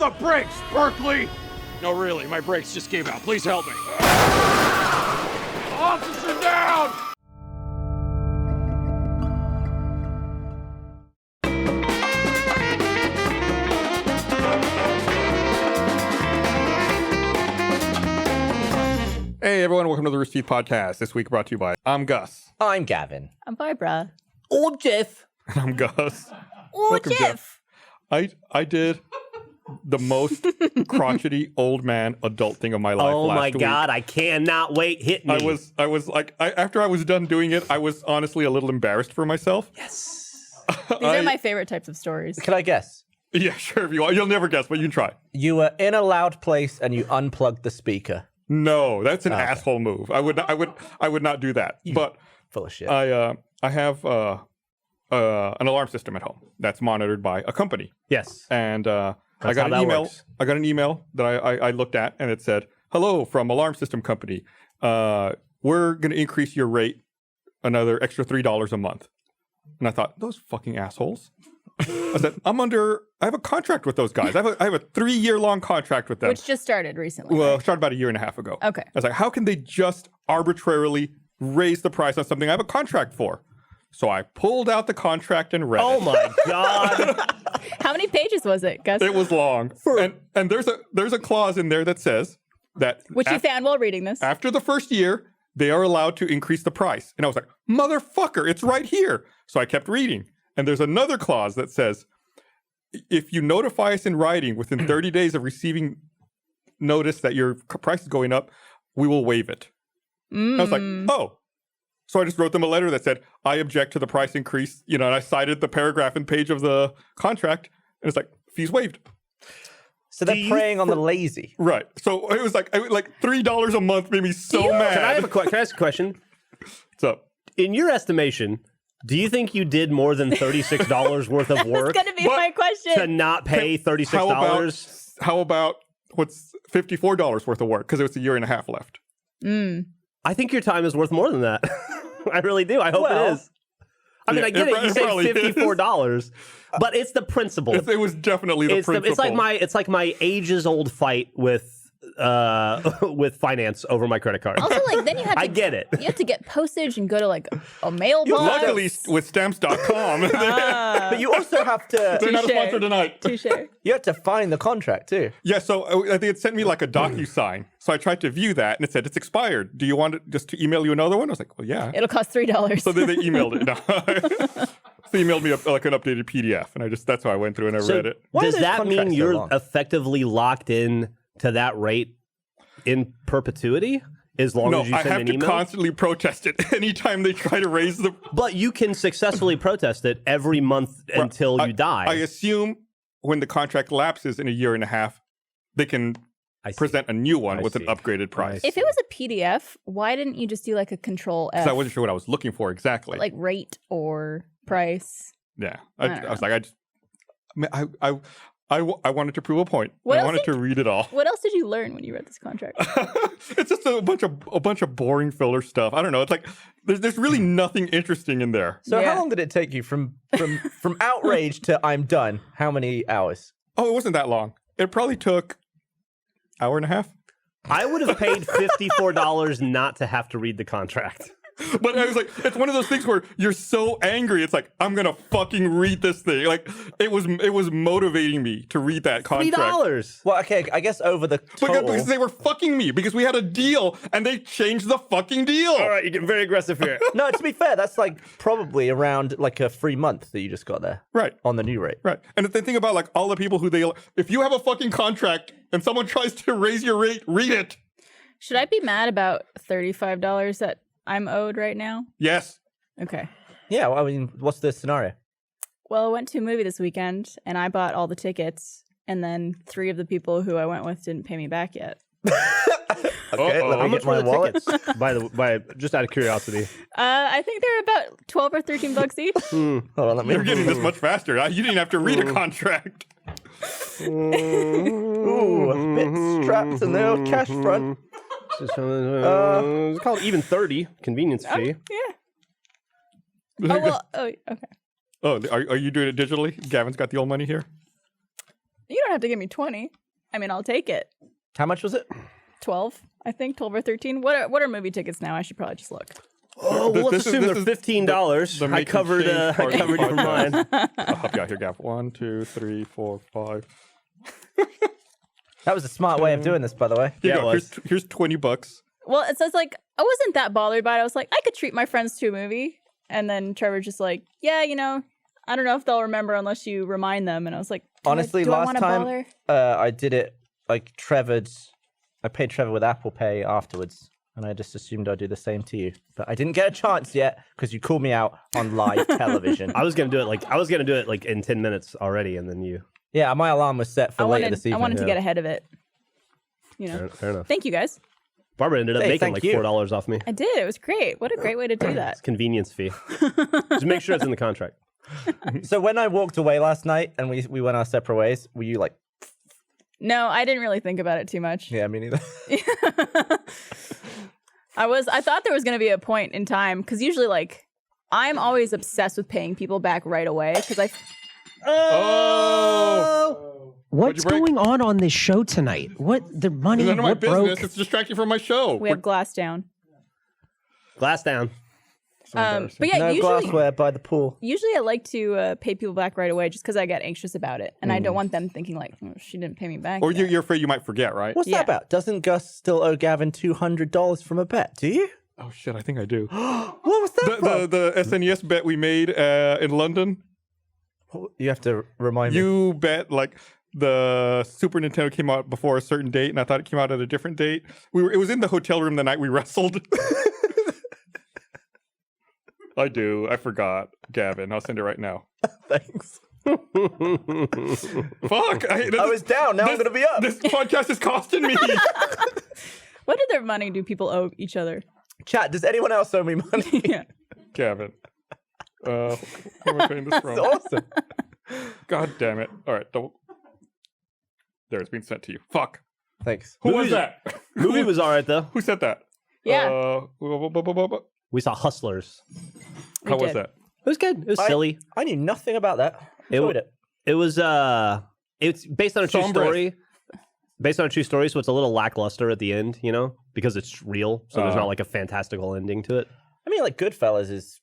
the brakes, Berkeley! No, really, my brakes just gave out. Please help me. Officer down! Hey everyone, welcome to the Rooster Teeth podcast. This week brought to you by I'm Gus. I'm Gavin. I'm Barbara. Or Jeff. And I'm Gus. Or Welcome, Jeff. I did the most crotchety old man adult thing of my life Oh last my week. God, I cannot wait. Hit me. I was like, after I was done doing it, I was honestly a little embarrassed for myself. Yes. These are my favorite types of stories. Can I guess? Yeah, sure if you want. You'll never guess, but you can try. You were in a loud place and you unplugged the speaker. No, that's an asshole move. I would not do that. But Full of shit. I have an alarm system at home that's monitored by a company. Yes. And I That's got how an that email. works. I got an email that I looked at, and it said, "Hello from Alarm System Company. We're going to increase your rate another extra $3 a month." And I thought, those fucking assholes. I said, I have a contract with those guys. I have a 3-year-long contract with them. Which just started recently. Well, right? it started about a year and a half ago. Okay. I was like, how can they just arbitrarily raise the price on something I have a contract for? So I pulled out the contract and read Oh it. my God. How many pages was it, Gus? It was long. And there's a clause in there that says that Which you found while reading this. after the first year, they are allowed to increase the price. And I was like, motherfucker, it's right here. So I kept reading. And there's another clause that says, if you notify us in writing within 30 days of receiving notice that your price is going up, we will waive it. I was like, oh. So I just wrote them a letter that said, I object to the price increase, and I cited the paragraph and page of the contract, and it's like, fees waived. So they're preying on the lazy. Right. So it was like $3 a month made me so mad. Can I ask a question? What's up? In your estimation, do you think you did more than $36 worth of work That's going to be But- my question. to not pay $36? How about what's $54 worth of work? Because it was a year and a half left. I think your time is worth more than that. I really do. I hope it is. I mean, Yeah, I get it. You it say probably is. $54, but it's the principle. It was definitely the principle. It's like my ages old fight with finance over my credit card. Also, then you have to... I get it. You have to get postage and go to, a mailbox. Luckily, with stamps.com, But you also have to... they're not a Touche. sponsor tonight. Touche. You have to find the contract too. Yeah, so they had sent me a DocuSign. So I tried to view that, and it said, it's expired. Do you want it just to email you another one? I was like, well, yeah. It'll cost $3. So then they emailed it. No. They emailed me an updated PDF, and that's how I went through and I read it. Why are Does those that mean contracts so you're long? effectively locked in to that rate in perpetuity? As long No, as you I send have an to email? constantly protest it anytime they try to raise the... But you can successfully protest it every month until you die. I assume when the contract lapses in a year and a half, they can present a new one with an upgraded price. If it was a PDF, why didn't you just do a control F? Because I wasn't sure what I was looking for exactly. Like rate or price. Yeah. I I don't was like, I wanted to prove a point. What I else wanted did- to read it all. What else did you learn when you read this contract? It's just a bunch of boring filler stuff. I don't know. It's like there's really nothing interesting in there. So Yeah. how long did it take you from outrage to I'm done? How many hours? Oh, it wasn't that long. It probably took hour and a half. I would have paid $54 not to have to read the contract. But I was like, it's one of those things where you're so angry. It's like, I'm gonna fucking read this thing. Like it was motivating me to read that contract. $3. Well, okay, I guess over the total... Because they were fucking me because we had a deal and they changed the fucking deal. All right, you're getting very aggressive here. No, to be fair, that's probably around a free month that you just got there. Right. On the new rate. Right. And if they think about all the people if you have a fucking contract and someone tries to raise your rate, read it. Should I be mad about $35 that I'm owed right now? Yes. Okay. Yeah, well, I mean, what's the scenario? Well, I went to a movie this weekend and I bought all the tickets, and then 3 of the people who I went with didn't pay me back yet. Okay, let How me much get my were the wallet. tickets? By just out of curiosity. I think they're about $12 or $13 each. Hold on, let me... You're getting this much faster. You didn't have to read a contract. Ooh, a bit strapped in the old cash front. It's called even 30 convenience fee. Yeah. Oh, well, okay. Oh, are you doing it digitally? Gavin's got the old money here. You don't have to give me 20. I mean, I'll take it. How much was it? 12, I think, 12 or 13. What are movie tickets now? I should probably just look. Oh, well, let's assume they're $15. the I make and covered change part of the you for mine. podcast. I'll help you out here, Gav. 1, 2, 3, 4, 5. That was a smart way of doing this, by the way. Here you Yeah, go. it was. Here's $20. Well, it says like I wasn't that bothered by it. I was like, I could treat my friends to a movie, and then Trevor's just like, yeah, you know, I don't know if they'll remember unless you remind them. And I was like, Honestly, do I last wanna time bother? I did it like I paid Trevor with Apple Pay afterwards, and I just assumed I'd do the same to you. But I didn't get a chance yet because you called me out on live television. I was gonna do it like in 10 minutes already, and then you. Yeah, my alarm was set for later this evening. I wanted to get ahead of it. You know. Fair enough. Thank you guys. Barbara ended up Hey, making thank like you. $4 off me. I did. It was great. What a great way to do that. It's convenience fee. Just make sure it's in the contract. So when I walked away last night and we went our separate ways, were you like, No, I didn't really think about it too much. yeah, me neither? I thought there was going to be a point in time because usually like I'm always obsessed with paying people back right away because Oh! What's What'd you break? going on this show tonight? What the money? It's none of my What business. broke? It's distracting from my show. we have glass down. Glass down. But yeah, No glassware by the pool. usually I like to pay people back right away just because I get anxious about it and I don't want them thinking like oh, she didn't pay me back. Or yet." you're afraid you might forget, right? What's Yeah. that about? Doesn't Gus still owe Gavin $200 from a bet? Do you? Oh shit, I think I do. What was that from? the SNES bet we made in London. You have to remind me. You bet like the Super Nintendo came out before a certain date, and I thought it came out at a different date. It was in the hotel room the night we wrestled. I do. I forgot, Gavin. I'll send it right now. Thanks. Fuck! I was down. Now I'm going to be up. This podcast is costing me. What other money do people owe each other? Chat, does anyone else owe me money? Yeah. Gavin. Who am I paying this from? That's awesome. God damn it. All right. There, it's being sent to you. Fuck. Thanks. Who was Movies- that? Movie was all right though. Who said that? Yeah. We saw Hustlers. How was did. that? It was good. It was silly. I knew nothing about that. Enjoyed it. It was it's based on a true Sombre. story. Based on a true story, so it's a little lackluster at the end, you know, because it's real. So there's not like a fantastical ending to it. I mean, like Goodfellas is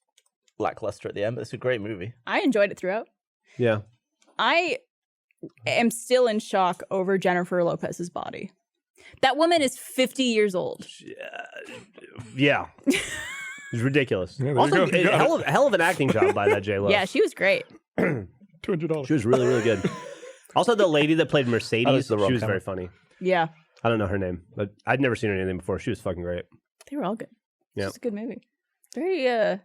lackluster at the end, but it's a great movie. I enjoyed it throughout. Yeah. I am still in shock over Jennifer Lopez's body. That woman is 50 years old. Yeah. It's ridiculous. Yeah, there you Also, go. You got hell of an acting job by that J-Lo. Yeah, she was great. $200. She was really, really good. Also, the lady that played Mercedes, the wrong she was camera. very funny. Yeah, I don't know her name, but I'd never seen her in anything before. She was fucking great. they were all good. Yeah. It's a good movie. Very, a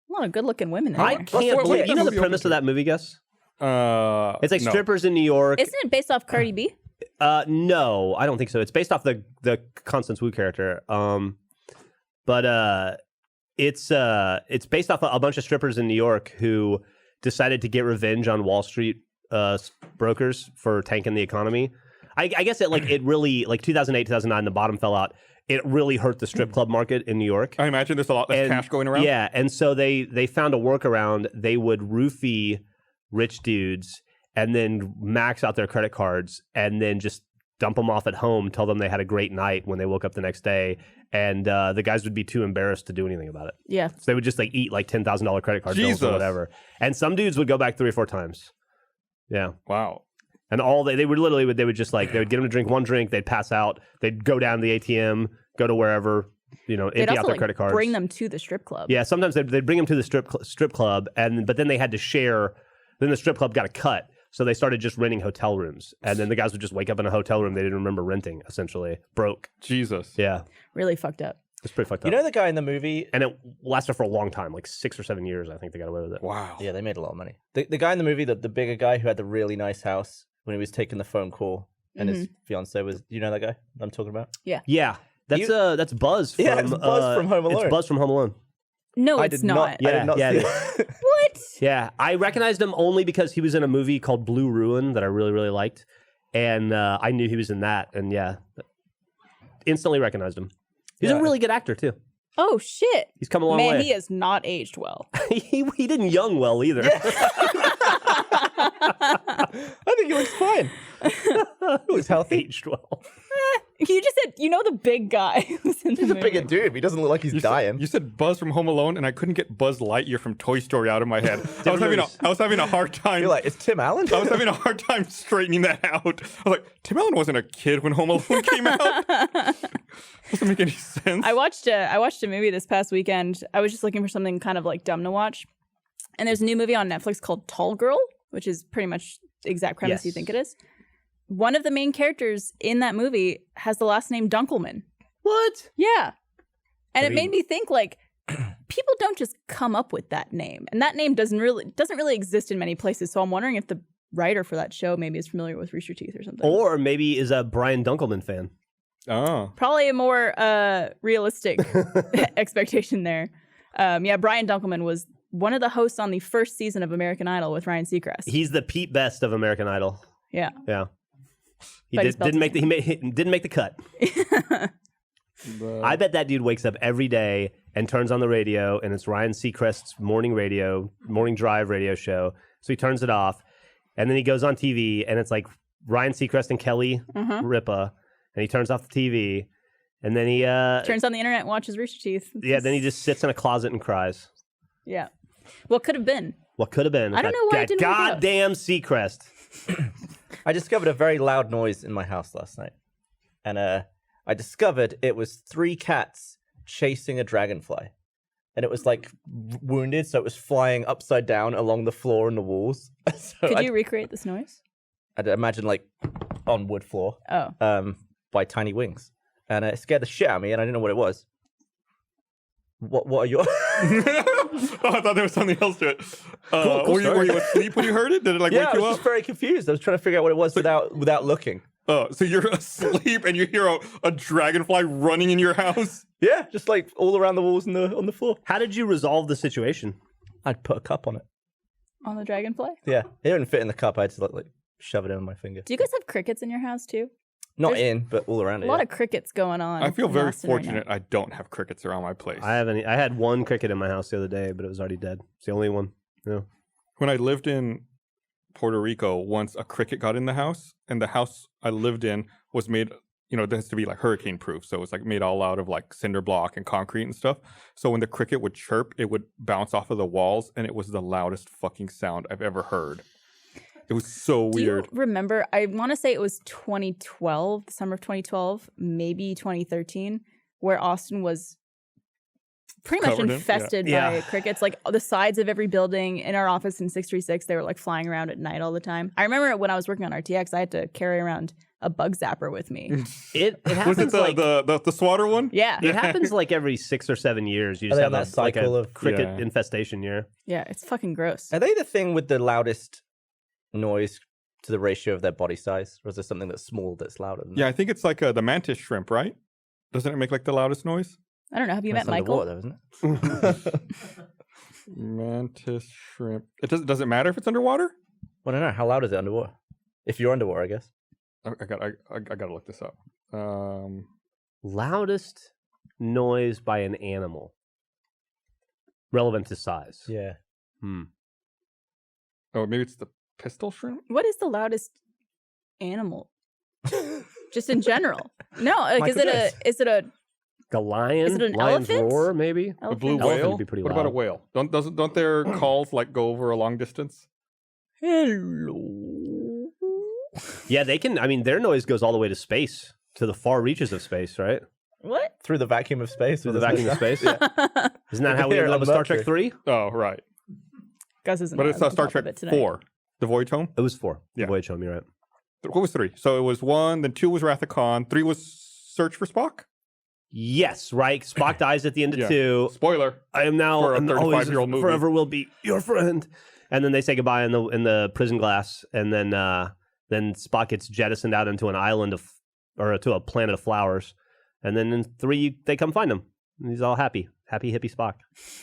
lot of good-looking women in I there. can't what- believe, what you know the movie premise of that movie, Gus? It's like no. strippers in New York. Isn't it based off Cardi B? No, I don't think so. It's based off the Constance Wu character. But it's based off a bunch of strippers in New York who decided to get revenge on Wall Street brokers for tanking the economy. I guess it really 2008, 2009, the bottom fell out. It really hurt the strip club market in New York. I imagine there's a lot less And- cash going around. Yeah, and so they found a workaround. They would roofie rich dudes and then max out their credit cards and then just dump them off at home, tell them they had a great night when they woke up the next day, and the guys would be too embarrassed to do anything about it. Yeah. So they would just like eat like $10,000 credit card bills Jesus. or whatever. And some dudes would go back 3 or 4 times. Yeah. Wow. And they would get them to drink one drink, they'd pass out, they'd go down to the ATM, go to wherever, They'd empty also out their credit cards. bring them to the strip club. Yeah, sometimes they'd bring them to the strip club, but then they had to share. Then the strip club got a cut, so they started just renting hotel rooms, and then the guys would just wake up in a hotel room they didn't remember renting, essentially broke. Jesus. Yeah, Really fucked up. it's pretty fucked up. You know the guy in the movie? And it lasted for a long time, like 6 or 7 years. I think they got away with it. Wow. Yeah, they made a lot of money. The guy in the movie, the bigger guy who had the really nice house when he was taking the phone call and his fiance was, you know that guy I'm talking about? Yeah, that's Buzz. From, Yeah, it's Buzz from Home Alone. It's Buzz from Home Alone. No, I it's did not. not. I did not Yeah, see yeah. it. What? Yeah, I recognized him only because he was in a movie called Blue Ruin that I really, really liked, and I knew he was in that, and yeah, instantly recognized him. He's a Yeah. really good actor too. Oh shit! He's come a long Man, way. he has not aged well. he didn't young well either. I think he looks fine. He looks healthy. Aged well. You just said, the big guy who's in the He's a movie. bigger dude. He doesn't look like he's dying. You said Buzz from Home Alone, and I couldn't get Buzz Lightyear from Toy Story out of my head. I was having a hard time. You're like, it's Tim Allen? I was having a hard time straightening that out. I was like, Tim Allen wasn't a kid when Home Alone came out. Doesn't make any sense. I watched a movie this past weekend. I was just looking for something kind of like dumb to watch. And there's a new movie on Netflix called Tall Girl, which is pretty much the exact premise you think it is. One of the main characters in that movie has the last name Dunkleman. What? Yeah. And it made me think, like, people don't just come up with that name. And that name doesn't really exist in many places. So I'm wondering if the writer for that show maybe is familiar with Rooster Teeth or something. Or maybe is a Brian Dunkleman fan. Oh. Probably a more realistic expectation there. Brian Dunkleman was one of the hosts on the first season of American Idol with Ryan Seacrest. He's the Pete Best of American Idol. Yeah. Yeah. He But he didn't make the cut. I bet that dude wakes up every day and turns on the radio, and it's Ryan Seacrest's morning drive radio show. So he turns it off, and then he goes on TV, and it's like Ryan Seacrest and Kelly Ripa, and he turns off the TV, and then he turns on the internet and watches Rooster Teeth. Yeah, then he just sits in a closet and cries. Yeah. What could have been? What could have been? I don't know why it that didn't work out. goddamn Seacrest. I discovered a very loud noise in my house last night. And I discovered it was 3 cats chasing a dragonfly. And it was like wounded, so it was flying upside down along the floor and the walls. Could you recreate this noise? I'd imagine like on wood floor. Oh. By tiny wings. And it scared the shit out of me, and I didn't know what it was. What are your... I thought there was something else to it. Were you asleep when you heard it? Did it wake I you was up? just very confused. I was trying to figure out what it was without looking. Oh, so you're asleep and you hear a dragonfly running in your house? Yeah, just like all around the walls and on the floor. How did you resolve the situation? I'd put a cup on it. On the dragonfly? Yeah, it didn't fit in the cup. I had to like shove it in with my finger. Do you guys have crickets in your house too? Not in, but all around it. A lot of crickets going on. I feel in very Austin right now. fortunate I don't have crickets around my place. I had one cricket in my house the other day, but it was already dead. It's the only one. Yeah. When I lived in Puerto Rico, once a cricket got in the house, and the house I lived in was made, it has to be like hurricane proof. So it was like made all out of like cinder block and concrete and stuff. So when the cricket would chirp, it would bounce off of the walls, and it was the loudest fucking sound I've ever heard. It was so weird. Do you remember, I want to say it was 2012, the summer of 2012, maybe 2013, where Austin was pretty much infested by crickets. Like the sides of every building in our office in 636, they were like flying around at night all the time. I remember when I was working on RTX, I had to carry around a bug zapper with me. It happens Was it the swatter one? Yeah. It happens like every 6 or 7 years. You just they have have that cycle of cricket infestation year. Yeah, it's fucking gross. Are they the thing with the loudest noise to the ratio of their body size? Or is there something that's small that's louder than Yeah, I think it's like the mantis shrimp, right? Doesn't it make like the loudest noise? I don't know. Have you met That's Michael? underwater, though, isn't it? Mantis shrimp. Does it matter if it's underwater? Well, I don't know. How loud is it underwater? If you're underwater, I guess. I gotta look this up. Loudest noise by an animal. Relevant to size. Yeah. Oh, maybe it's the pistol shrimp? What is the loudest animal? Just in general. No, like Michael is it a The lion, Is it an lion's elephant? roar, maybe. A blue Elephant whale? would be pretty What about a loud. whale? Don't their calls like go over a long distance? hello? Yeah, they can. I mean, their noise goes all the way to space, to the far reaches of space, right? What? Through the vacuum of space. Through the vacuum of space. Yeah. Isn't that how we Here, ended up with on Star Trek Mercury. 3? Oh, right. Gus isn't. But it's on Star top of Trek it tonight. 4, The Voyage Home. It was 4. Yeah. Voyage Home, you're right. What was 3? So it was 1, then 2 was Wrath of Khan, 3 was Search for Spock? Yes, right. Spock dies at the end of Yeah. 2. Spoiler. I am now For a and always 35-year-old movie. forever will be your friend. And then they say goodbye in the prison glass, and then Spock gets jettisoned out into an island or to a planet of flowers, and then in 3 they come find him. And he's all happy hippie Spock.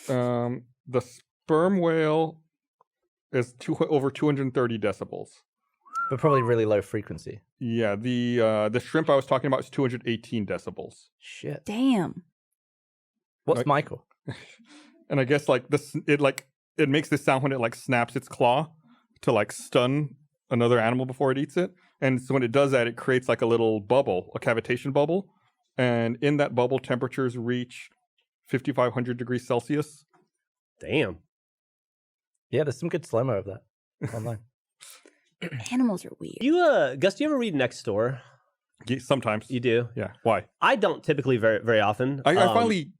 The sperm whale is over 230 decibels. But probably really low frequency. Yeah, the shrimp I was talking about is 218 decibels. Shit. Damn. What's Like- Michael? And I guess like this, it makes this sound when it like snaps its claw to like stun another animal before it eats it. And so when it does that, it creates like a little bubble, a cavitation bubble. And in that bubble, temperatures reach 5,500 degrees Celsius. Damn. Yeah, there's some good slow-mo of that online. Animals are weird. You, Gus, do you ever read Nextdoor? Yeah, sometimes. You do? Yeah. Why? I don't typically very, very often. I finally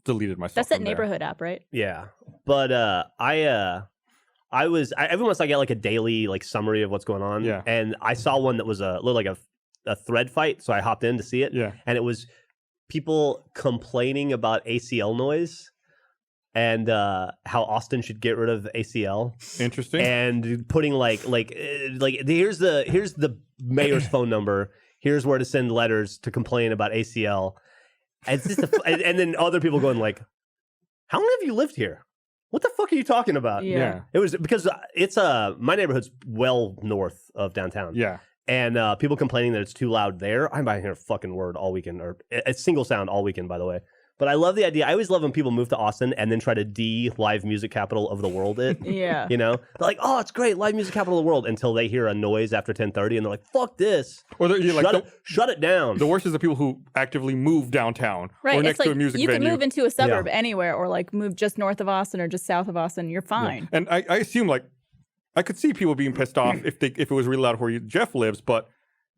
deleted myself. That's that from there. neighborhood app, right? Yeah. But every once I get like a daily like summary of what's going on. Yeah. And I saw one that was a little like a thread fight, so I hopped in to see it. Yeah. And it was people complaining about ACL noise and how Austin should get rid of ACL. Interesting. And putting like here's the mayor's phone number. Here's where to send letters to complain about ACL. And it's just and then other people going like, how long have you lived here? What the fuck are you talking about? Yeah. It was because it's my neighborhood's well north of downtown. Yeah. And people complaining that it's too loud there. I'm not hearing a fucking word all weekend, or a single sound all weekend, by the way. But I love the idea. I always love when people move to Austin and then try to live music capital of the world it. Yeah. You know? They're like, oh, it's great, live music capital of the world, until they hear a noise after 10:30 and they're like, fuck this. Or you're like, Shut it down. the worst is the people who actively move downtown Right. or It's next like to a music you venue. can move into a suburb anywhere, or like move just north of Austin or just south of Austin. You're fine. And I assume like I could see people being pissed off if it was really loud where Jeff lives, but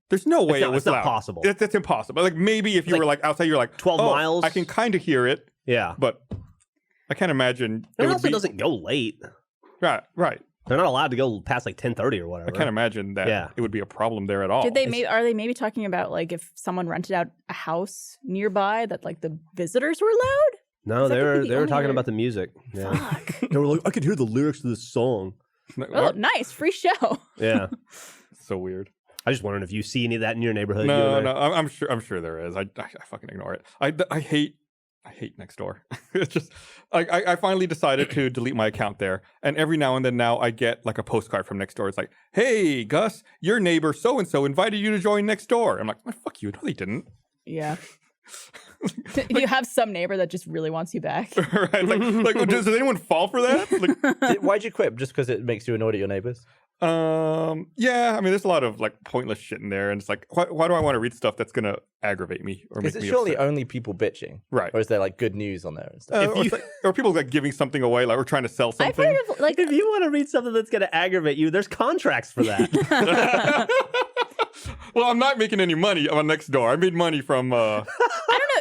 there's no way it was it's not loud. possible. That's impossible. Like maybe if you were like outside, you're like 12 oh, miles. I can kind of hear it, Yeah. but I can't imagine. It would also be, doesn't go late. right. They're not allowed to go past like 10:30 or whatever. I can't imagine that it would be a problem there at all. Are they maybe talking about like if someone rented out a house nearby that like the visitors were loud? No, That they could be the were only talking other- about the music. Yeah. Fuck. They were like, I could hear the lyrics to this song. Oh, nice free show. Yeah. So weird. I just wondering if you see any of that in your neighborhood. No, I'm sure there is. I fucking ignore it. I hate Nextdoor. It's just I finally decided to delete my account there, and every now and then now I get like a postcard from Nextdoor. It's like, hey Gus, your neighbor so and so invited you to join Nextdoor. I'm like, oh, fuck you. No, they didn't. Yeah. You have some neighbor that just really wants you back. Right? Like does anyone fall for that? Like, Why'd you quit? Just because it makes you annoyed at your neighbors? yeah. I mean, there's a lot of like pointless shit in there, and it's like, why do I want to read stuff that's gonna aggravate me or make Is it me surely upset? only people bitching? Right. Or is there like good news on there and stuff? Or, it's like, or people like giving something away, like we're trying to sell I've something. heard of like If you want to read something that's going to aggravate you, there's contracts for that. Well, I'm not making any money on Nextdoor. I made money from. I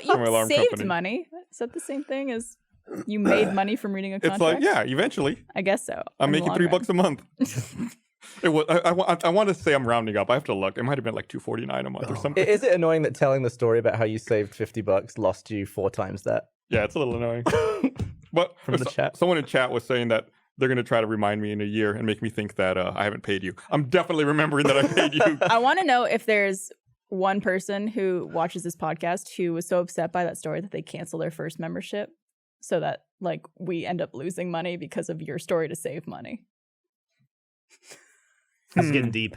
don't From my know. alarm You saved company. money. Is that the same thing as you made money from reading a It's contract? like, yeah, eventually I guess so. I'm in the making long $3 run. a month. It was. I want to say I'm rounding up. I have to look. It might have been like $249 a month or something. Is it annoying that telling the story about how you saved $50 lost you 4 times that? Yeah, it's a little annoying. But From the chat? someone in chat was saying that they're going to try to remind me in a year and make me think that I haven't paid you. I'm definitely remembering that I paid you. I want to know if there's one person who watches this podcast who was so upset by that story that they cancel their first membership, so that like we end up losing money because of your story to save money. It's getting deep.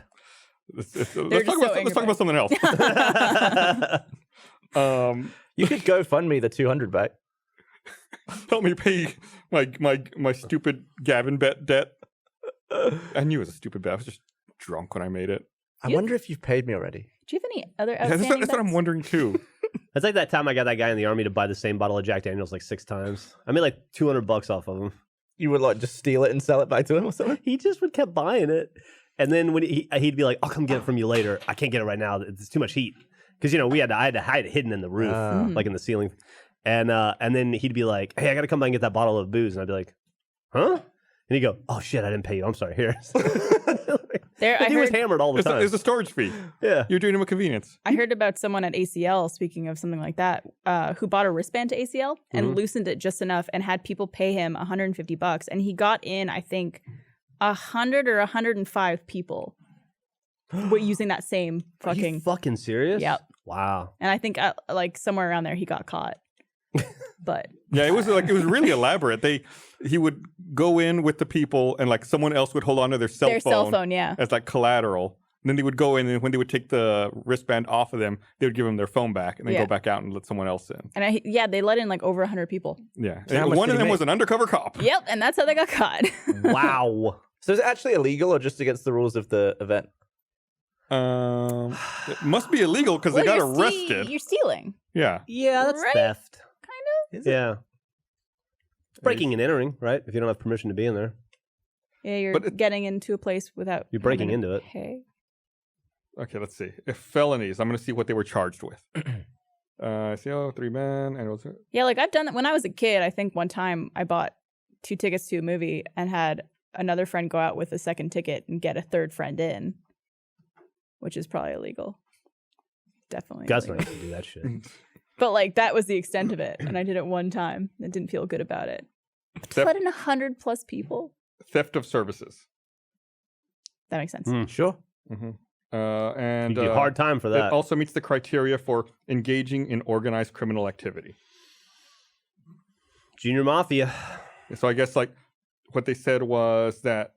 Let's just talk so about something else. You could go fund me the 200 back. Help me pay my stupid Gavin bet debt. I knew it was a stupid bet. I was just drunk when I made it. I wonder if you've paid me already. Do you have any other Yeah, outstanding that's what I'm bets? wondering too. It's like that time I got that guy in the army to buy the same bottle of Jack Daniels like 6 times. I made like $200 off of him. You would like just steal it and sell it back to him or something? He just would kept buying it, and then when he'd be like, "I'll come get it from you later. I can't get it right now. It's too much heat." Because I had to hide it hidden in the roof, like in the ceiling, and then he'd be like, "Hey, I got to come by and get that bottle of booze," and I'd be like, "Huh?" And he'd go, "Oh shit, I didn't pay you. I'm sorry. Here." He was hammered all the time. It's a storage fee. Yeah. You're doing him a convenience. I heard about someone at ACL, speaking of something like that, who bought a wristband to ACL and loosened it just enough and had people pay him $150. And he got in, I think, 100 or 105 people were using that same Are you fucking. fucking serious? Yep. Wow. And I think like somewhere around there he got caught. But Yeah, it was really elaborate. He would go in with the people, and like someone else would hold on to their cell phone yeah. as like collateral. And then they would go in, and when they would take the wristband off of them, they would give them their phone back, and then Yeah. go back out and let someone else in. And they let in like over 100 people. Yeah, So how and much one did of he them make? was an undercover cop. Yep, and that's how they got caught. Wow. So is it actually illegal or just against the rules of the event? It must be illegal because they got arrested. You're stealing. Yeah. Yeah, that's Right? theft. Is it? Yeah. It's breaking and entering, right? If you don't have permission to be in there. Yeah, you're getting into a place without. You're breaking having to into it. pay. Okay, let's see. If felonies, I'm going to see what they were charged with. I see, 3 men. And it was, Yeah, like I've done that when I was a kid. I think one time I bought 2 tickets to a movie and had another friend go out with a second ticket and get a third friend in, which is probably illegal. Definitely. Gus don't illegal. have to do that shit. But like that was the extent of it, and I did it one time. I didn't feel good about it. To let in 100+ people. theft of services. That makes sense. Sure. Mm-hmm. And You do hard time for that. It also meets the criteria for engaging in organized criminal activity. Junior Mafia. So I guess like what they said was that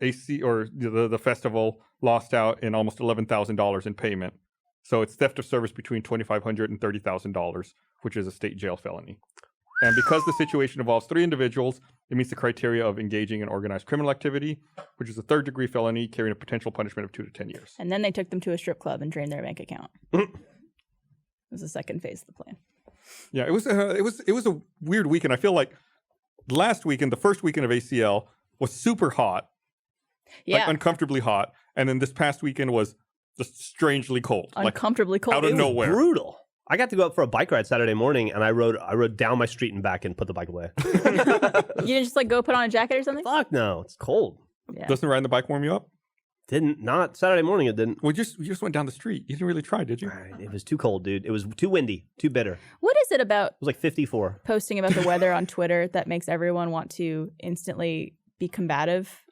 AC or the festival lost out in almost $11,000 in payment. So it's theft of service between $2,500 and $30,000, which is a state jail felony. And because the situation involves 3 individuals, it meets the criteria of engaging in organized criminal activity, which is a 3rd-degree felony carrying a potential punishment of 2 to 10 years. And then they took them to a strip club and drained their bank account. It was the second phase of the plan. Yeah, it was a weird weekend. I feel like last weekend, the first weekend of ACL, was super hot, Yeah, like uncomfortably hot, and then this past weekend was just strangely cold, uncomfortably cold. out of It was nowhere. brutal. I got to go up for a bike ride Saturday morning, and I rode down my street and back and put the bike away. You didn't just like go put on a jacket or something? Fuck no, it's cold. Yeah. Doesn't riding the bike warm you up? Not Saturday morning. It didn't. We just went down the street. You didn't really try, did you? It was too cold, dude. It was too windy, too bitter. It What is it about was like 54. posting about the weather on Twitter that makes everyone want to instantly be combative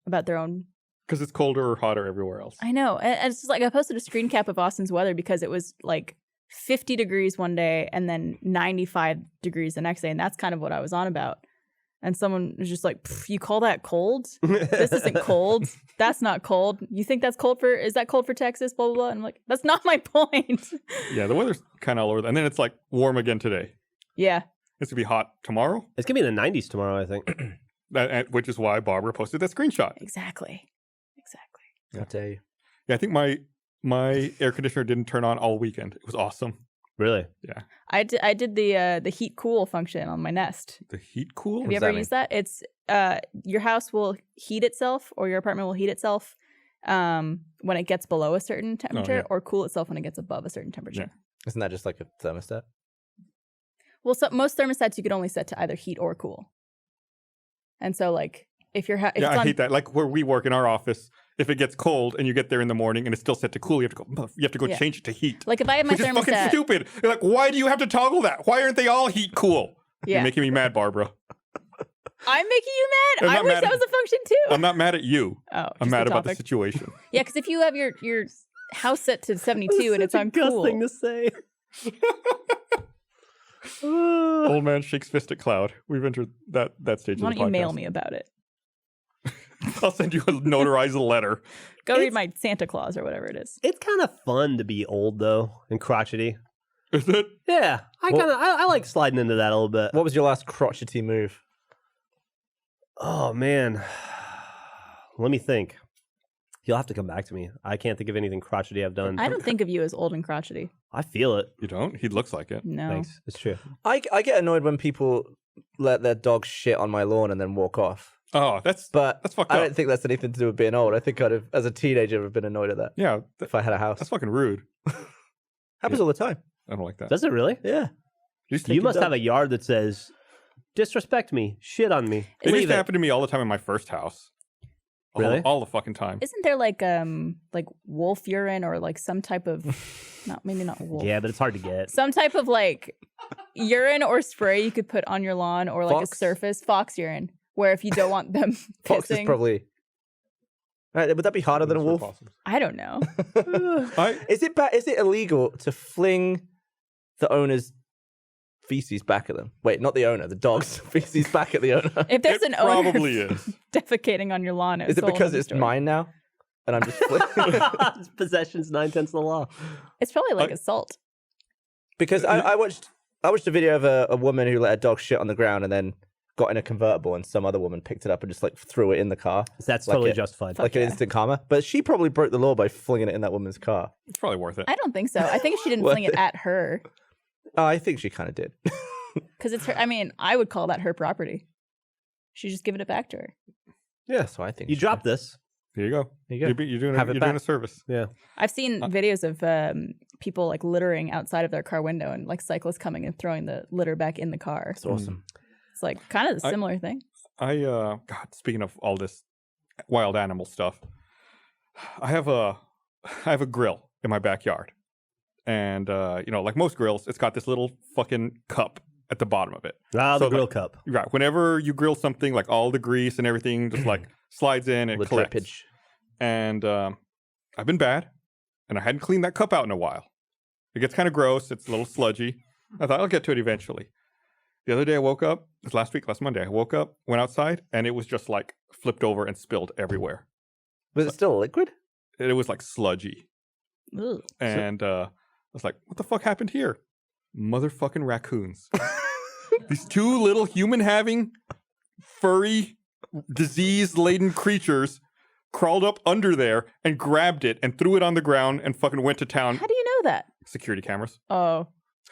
about their own? Because it's colder or hotter everywhere else. I know. And it's just like I posted a screen cap of Austin's weather because it was like 50 degrees one day and then 95 degrees the next day. And that's kind of what I was on about. And someone was just like, you call that cold? This isn't cold. That's not cold. You think that's cold is that cold for Texas? Blah, blah, blah. And I'm like, that's not my point. Yeah, the weather's kind of all over. And then it's like warm again today. Yeah. It's going to be hot tomorrow, It's gonna be in the 90s tomorrow, I think. which is why Barbara posted that screenshot. Exactly. I'll tell you. Yeah, I think my air conditioner didn't turn on all weekend. It was awesome. Really? Yeah. I did the heat cool function on my Nest. The heat cool? Have you ever used that? It's your house will heat itself or your apartment will heat itself when it gets below a certain temperature or cool itself when it gets above a certain temperature. Yeah. Isn't that just like a thermostat? Well, most thermostats you could only set to either heat or cool. And so like if you're Yeah, I hate that. Like where we work in our office, if it gets cold and you get there in the morning and it's still set to cool, you have to go Yeah. change it to heat. like if I have my Which is fucking thermostat, stupid. You're like, why do you have to toggle that? Why aren't they all heat cool? Yeah. You're making me mad, Barbara. I'm making you I'm mad. I not wish mad that at- was a function too. I'm not mad at you. Oh, I'm just mad about the topic. situation. Yeah, because if you have your house set to 72 and it's on cool, thing to say. Old man shakes fist at cloud. We've entered that stage why of the don't you mail podcast. me about it? I'll send you a notarized letter. Go read my Santa Claus or whatever it is. It's kind of fun to be old though and crotchety. Is it? Yeah, I like sliding into that a little bit. What was your last crotchety move? Oh man, let me think. You'll have to come back to me. I can't think of anything crotchety I've done. I don't think of you as old and crotchety. I feel it. You don't? He looks like it. No. Thanks. It's true. I get annoyed when people let their dog shit on my lawn and then walk off. Oh, that's But fucked I up. don't think that's anything to do with being old. I think I'd have, as a teenager, have been annoyed at that Yeah, if I had a house. that's fucking rude. Happens all the time. I don't like that. Does it really? Yeah. You must have a yard that says, disrespect me, shit on me. It used Leave to it. happen to me all the time in my first house. Really? All the fucking time. Isn't there like wolf urine or like some type of maybe not wolf. Yeah, but it's hard to get. Some type of like urine or spray you could put on your lawn or like Fox? a surface fox urine where if you don't want them Fox is pissing. probably. Right, would that be harder than a wolf? I don't know. Is it illegal to fling the owner's feces back at them? Wait, not the owner, the dog's feces back at the owner. If there's It an owner probably is. defecating on your lawn, Is it because it's mine now? And I'm just Possession's 9/10 of the law. It's probably like assault. because I watched a video of a woman who let a dog shit on the ground and then got in a convertible and some other woman picked it up and just like threw it in the car. That's Like totally it- justified. Like an instant karma. But she probably broke the law by flinging it in that woman's car. It's probably worth it. I don't think so. I think she didn't What? fling it at her Oh, I think she kind of did. because it's her. I mean, I would call that her property. She just given it back to her. Yeah, so I think You she dropped this. There you go. There you go. You're doing, Have it you're doing a back. service. Yeah. I've seen videos of people like littering outside of their car window and like cyclists coming and throwing the litter back in the car. It's awesome. It's like kind of a similar thing. God, speaking of all this wild animal stuff, I have a grill in my backyard. And like most grills, it's got this little fucking cup at the bottom of it. Ah, So, the grill like, cup. Right. Whenever you grill something, like all the grease and everything just like slides in and The it collects. drippage. And I've been bad, and I hadn't cleaned that cup out in a while. It gets kind of gross. It's a little sludgy. I thought I'll get to it eventually. The other day I woke up, it was last Monday, I woke up, went outside, and it was just like flipped over and spilled everywhere. Was it still liquid? It was like sludgy. Ugh. And I was like, what the fuck happened here? Motherfucking raccoons. These two little human-having, furry, disease-laden creatures crawled up under there and grabbed it and threw it on the ground and fucking went to town. How do you know that? Security cameras. Oh,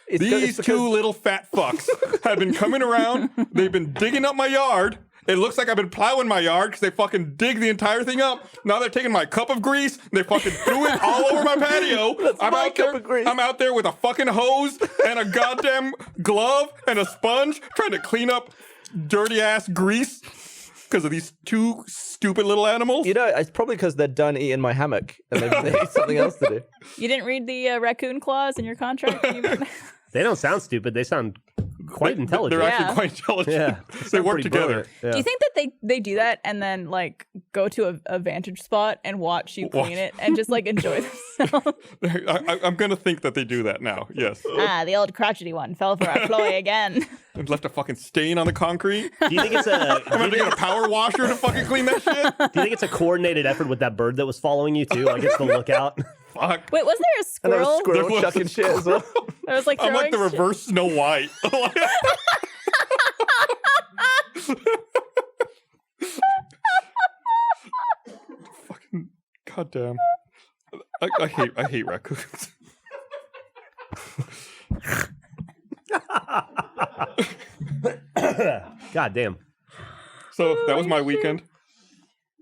These two little fat fucks have been coming around. They've been digging up my yard. It looks like I've been plowing my yard because they fucking dig the entire thing up. Now they're taking my cup of grease. They fucking threw it all over my patio. my cup of grease. I'm out there with a fucking hose and a goddamn glove and a sponge trying to clean up dirty ass grease because of these two stupid little animals. You know, it's probably because they're done eating my hammock and they need something else to do. you didn't read the raccoon clause in your contract? They don't sound stupid. They sound quite intelligent. They're Yeah. actually quite intelligent. Yeah. They work Pretty together. brilliant. Yeah. Do you think that they do that and then like go to a vantage spot and watch you Watch. clean it and just like enjoy themselves? I'm going to think that they do that now. Yes. The old crotchety one fell for our ploy again. And left a fucking stain on the concrete. Do you think it's a I'm going to get a power washer to fucking clean that shit. do you think it's a coordinated effort with that bird that was following you too? Like it's the lookout. Fuck. Wait, wasn't there a And there was squirrel? squirrels There was chucking a shit as well. That was like I'm like the throwing shit? reverse Snow White. Fucking goddamn. I hate raccoons. God damn. So that was my weekend.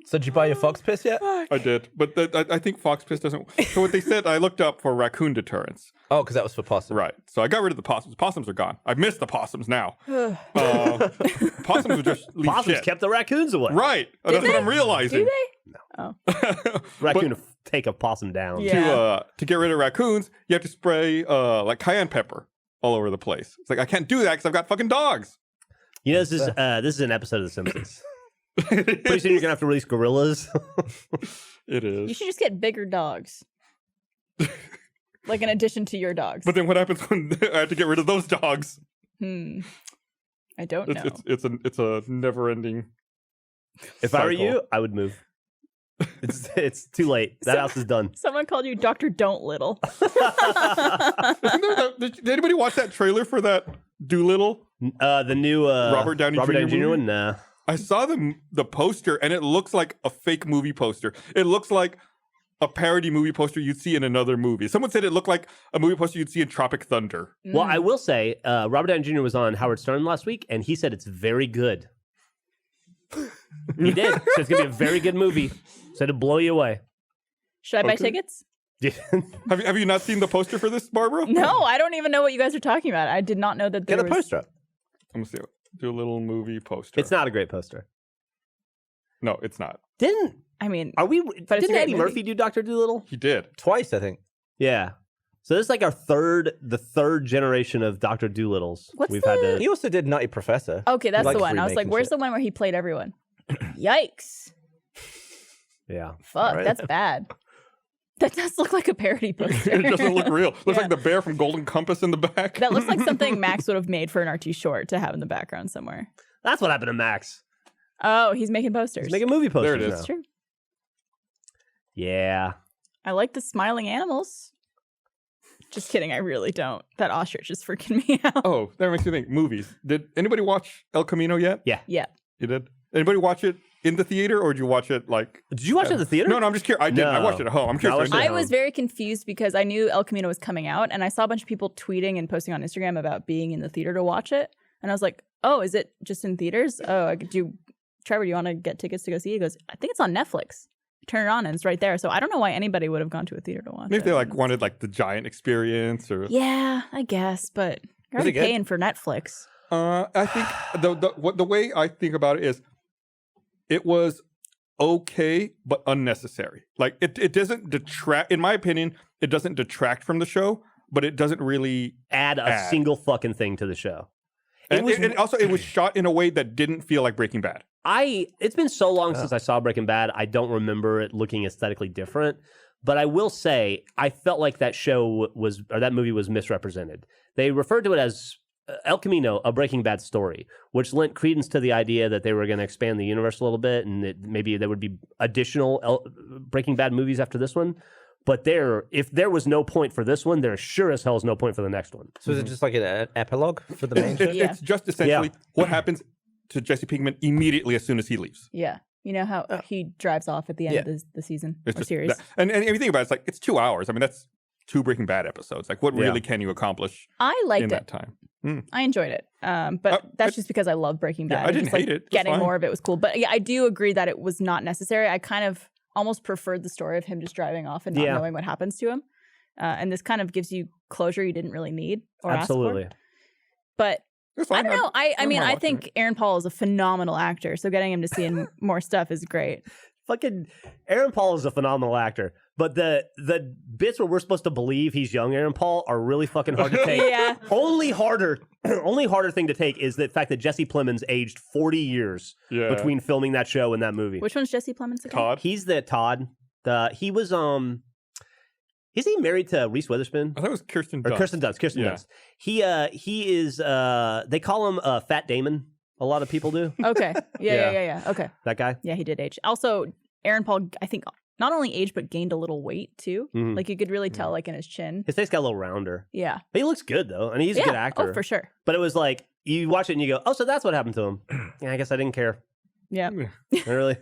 So did you buy your fox piss yet? I did, but I think fox piss doesn't. So what they said, I looked up for raccoon deterrents. Oh, because that was for possum. Right. So I got rid of the possums. Possums are gone. I miss the possums now. Possums would just leave Possums shit. kept the raccoons away. Right. That's what I'm realizing. Do they? Raccoon to take a possum down. Yeah. To get rid of raccoons, you have to spray like cayenne pepper all over the place. It's like I can't do that because I've got fucking dogs. You know, this is an episode of The Simpsons. Pretty soon you're gonna have to release gorillas. It You is. should just get bigger dogs. Like in addition to your dogs. But then what happens when I have to get rid of those dogs? I don't know. It's a never ending. If I were you, I would move. It's too late. That house is done. Someone called you Dr. Don't Little. Did anybody watch that trailer for that Dolittle? The new Robert Downey Jr. movie? one. Nah. I saw the poster and it looks like a fake movie poster. It looks like a parody movie poster you'd see in another movie. Someone said it looked like a movie poster you'd see in Tropic Thunder. Well, I will say, Robert Downey Jr. was on Howard Stern last week, and he said it's very good. He did. So it's gonna be a very good movie. Said it'll blow you away. Should I buy Okay. tickets? Have you not seen the poster for this, Barbara? No, I don't even know what you guys are talking about. I did not know that there Get a was... poster up. Let me see. Do a little movie poster. It's not a great poster. No, it's not. I mean, Are we? But it's a Didn't great Eddie movie. Murphy do Dr. Dolittle? He did. Twice, I think. Yeah. So this is like the third generation of Dr. Dolittles. What's We've had He to. also did Nutty Professor. okay, that's likes the one. I was like, remaking where's shit. the one where he played everyone? Yikes. Yeah. Fuck, Right. that's bad. That does look like a parody poster. It doesn't look real. Looks Yeah. like the bear from Golden Compass in the back. That looks like something Max would have made for an RT short to have in the background somewhere. That's what happened to Max. Oh, he's making posters. He's making movie posters There it is. now. It's true. Yeah. I like the smiling animals. Just kidding. I really don't. That ostrich is freaking me out. Oh, that makes me think. Movies. Did anybody watch El Camino yet? Yeah. Yeah. You did? Anybody watch it in the theater, or did you watch it like... Did you watch it at the theater? No, I'm just curious. I didn't. I watched it at home. I'm curious. No, I was very confused because I knew El Camino was coming out, and I saw a bunch of people tweeting and posting on Instagram about being in the theater to watch it. And I was like, oh, is it just in theaters? Oh, Trevor, do you want to get tickets to go see it? He goes, I think it's on Netflix. Turn it on and it's right there. So I don't know why anybody would have gone to a theater to watch it. Maybe they like wanted like the giant experience, or... Yeah, I guess, but you're already paying for Netflix. I think the way I think about it is, it was okay but unnecessary. Like it doesn't detract. In my opinion, it doesn't detract from the show, but it doesn't really add a single fucking thing to the show. And also, it was shot in a way that didn't feel like Breaking Bad. It's been so long since I saw Breaking Bad, I don't remember it looking aesthetically different. But I will say, I felt like that movie was misrepresented. They referred to it as El Camino, a Breaking Bad story, which lent credence to the idea that they were going to expand the universe a little bit, and that maybe there would be additional Breaking Bad movies after this one. But if there was no point for this one, there sure as hell is no point for the next one. So is it just like an epilogue for the main show? It's just essentially what happens to Jesse Pinkman immediately as soon as he leaves. Yeah. You know how he drives off at the end of the season or series. And if you think about it, it's like, it's 2 hours. I mean, that's 2 Breaking Bad episodes. Like, what really can you accomplish in that time? I enjoyed it. But that's just because I love Breaking Bad. I didn't hate it. Getting more of it was cool. But yeah, I do agree that it was not necessary. I kind of almost preferred the story of him just driving off and not knowing what happens to him. And this kind of gives you closure you didn't really need or ask for. But I don't know. I mean, I think Aaron Paul is a phenomenal actor. So getting him to see more stuff is great. Fucking Aaron Paul is a phenomenal actor. But the bits where we're supposed to believe he's young Aaron Paul are really fucking hard to take. Yeah. Only harder thing to take is the fact that Jesse Plemons aged 40 years between filming that show and that movie. Which one's Jesse Plemons again? Todd. He's the Todd. He was is he married to Reese Witherspoon? I thought it was Kirsten Dunst. Kirsten Dunst. He is they call him Fat Damon. A lot of people do. Okay. Yeah. Okay. That guy? Yeah, he did age. Also, Aaron Paul, I think, not only aged, but gained a little weight, too. Mm-hmm. Like, you could really tell, like, in his chin. His face got a little rounder. Yeah. But he looks good, though. And he's a good actor. Oh, for sure. But it was like, you watch it and you go, oh, so that's what happened to him. Yeah, I guess I didn't care. Yeah. Really?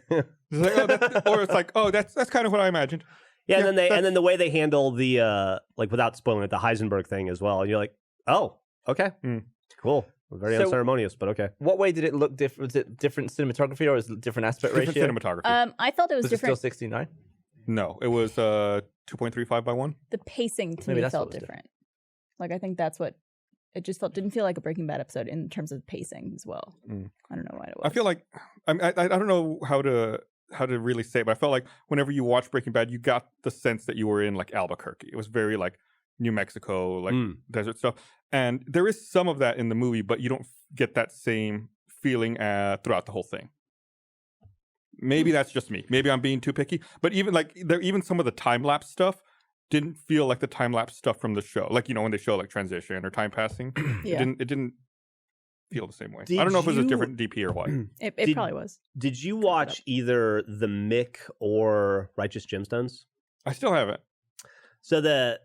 It's like, that's kind of what I imagined. Yeah, and then the way they handle the, like, without spoiling it, the Heisenberg thing as well. And you're like, oh, okay. Cool. Very unceremonious, but okay. What way did it look different? Was it different cinematography or was it different aspect ratio? Different cinematography. I felt it was different. It still 69? No, it was 2.35 by 1. The pacing to me felt different. Like, I think that's what it just didn't feel like a Breaking Bad episode in terms of pacing as well. I don't know why it was. I feel like I don't know how to really say it, but I felt like whenever you watch Breaking Bad, you got the sense that you were in like Albuquerque. It was very like New Mexico, like desert stuff. And there is some of that in the movie, but you don't get that same feeling throughout the whole thing. Maybe that's just me. Maybe I'm being too picky. But even some of the time lapse stuff didn't feel like the time lapse stuff from the show. Like, you know, when they show like transition or time passing, it didn't feel the same way. I don't know if it was a different DP or what. It probably was. Did you watch either The Mick or Righteous Gemstones? I still haven't. So the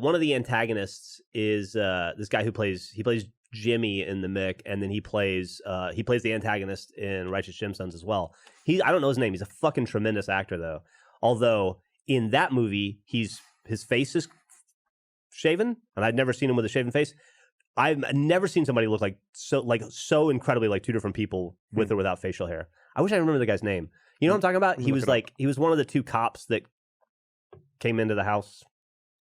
one of the antagonists is this guy who plays Jimmy in The Mick, and then he plays the antagonist in Righteous Gemstones as well. I don't know his name. He's a fucking tremendous actor though. Although in that movie his face is shaven, and I'd never seen him with a shaven face. I've never seen somebody look so incredibly like two different people with or without facial hair. I wish I remember the guy's name. You know what I'm talking about? He was one of the 2 cops that came into the house.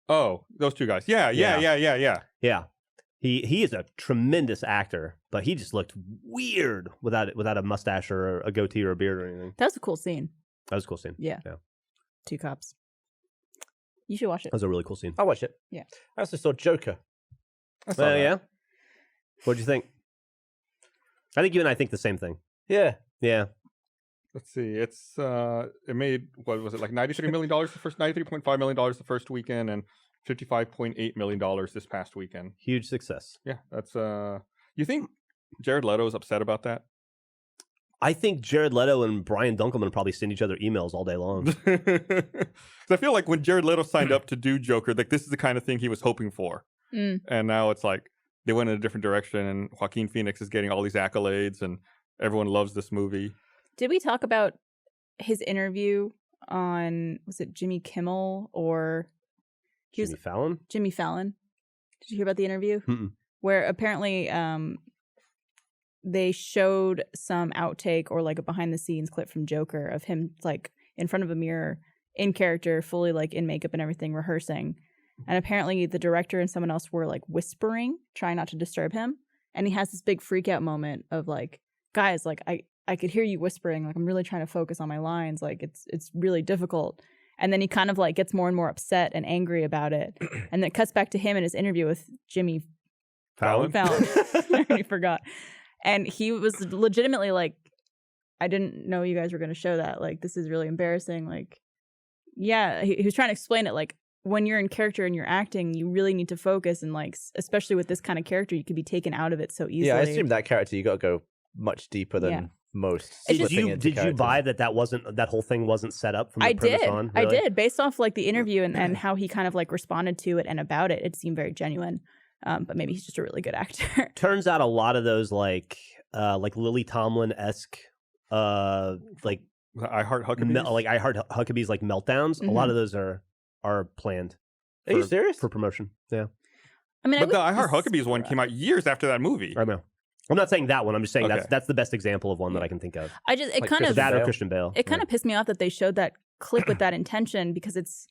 Oh, those 2 guys. Yeah. Yeah. He is a tremendous actor, but he just looked weird without a mustache or a goatee or a beard or anything. That was a cool scene. That was a cool scene. Yeah. 2 cops. You should watch it. That was a really cool scene. I'll watch it. Yeah. I also saw Joker. Yeah. What'd you think? I think you and I think the same thing. Yeah. Yeah. Let's see. It's it made, what was it, like $93 million $93.5 million the first weekend, and $55.8 million this past weekend. Huge success. Yeah, that's you think Jared Leto is upset about that? I think Jared Leto and Brian Dunkleman probably send each other emails all day long. I feel like when Jared Leto signed up to do Joker, like this is the kind of thing he was hoping for. And now it's like they went in a different direction, and Joaquin Phoenix is getting all these accolades, and everyone loves this movie. Did we talk about his interview on, was it Jimmy Kimmel or Jimmy Fallon? Jimmy Fallon. Did you hear about the interview? Where apparently they showed some outtake or like a behind the scenes clip from Joker of him like in front of a mirror in character, fully like in makeup and everything, rehearsing. And apparently the director and someone else were like whispering, trying not to disturb him. And he has this big freak out moment of like, guys, like I could hear you whispering, like I'm really trying to focus on my lines, like it's really difficult. And then he kind of like gets more and more upset and angry about it. And then it cuts back to him in his interview with Jimmy Fallon. I already forgot. And he was legitimately like, I didn't know you guys were going to show that. Like, this is really embarrassing. Like, yeah, he was trying to explain it. Like, when you're in character and you're acting, you really need to focus. And like, especially with this kind of character, you could be taken out of it so easily. Yeah, I assume that character, you got to go much deeper than most. Did you buy that whole thing wasn't set up from the premise on? Really? I did. Based off like the interview and how he kind of like responded to it and about it, it seemed very genuine. But maybe he's just a really good actor. Turns out a lot of those like Lily Tomlin-esque like I Heart Huckabees like meltdowns. A lot of those are planned. Are you serious? For promotion. Yeah. I mean, but the I Heart Huckabees one came out years after that movie. I know. I'm not saying that one. I'm just saying that's the best example of one that I can think of. It like kind of that or Christian Bale. It kind of pissed me off that they showed that clip with that intention because it's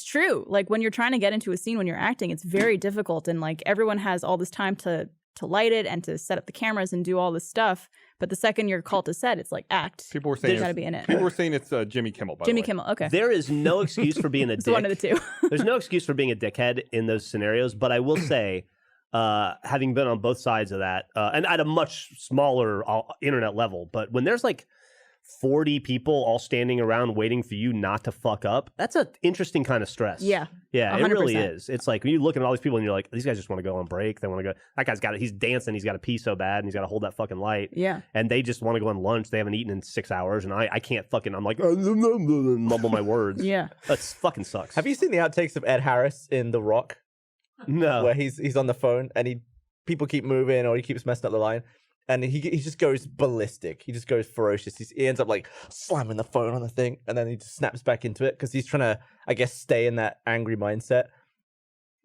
true. Like when you're trying to get into a scene when you're acting, it's very difficult, and like everyone has all this time to light it and to set up the cameras and do all this stuff. But the second you're called to set, it's like act. People were saying you got to be in it. People were saying it's Jimmy Kimmel. Jimmy Kimmel. Okay. There is no excuse for being a dick. One of the two. There's no excuse for being a dickhead in those scenarios. But I will say, having been on both sides of that, and at a much smaller internet level, but when there's like 40 people all standing around waiting for you not to fuck up, that's an interesting kind of stress. Yeah. Yeah, 100%. it really is. It's like when you look at all these people and you're like, these guys just want to go on break. They want to go. That guy's got it. He's dancing. He's got to pee so bad and he's got to hold that fucking light. Yeah. And they just want to go on lunch. They haven't eaten in 6 hours. And I can't fucking, I'm like, mumble my words. Yeah. That fucking sucks. Have you seen the outtakes of Ed Harris in The Rock? No. Where he's on the phone and people keep moving or he keeps messing up the line. And he just goes ballistic. He just goes ferocious. He ends up like slamming the phone on the thing, and then he just snaps back into it because he's trying to, I guess, stay in that angry mindset,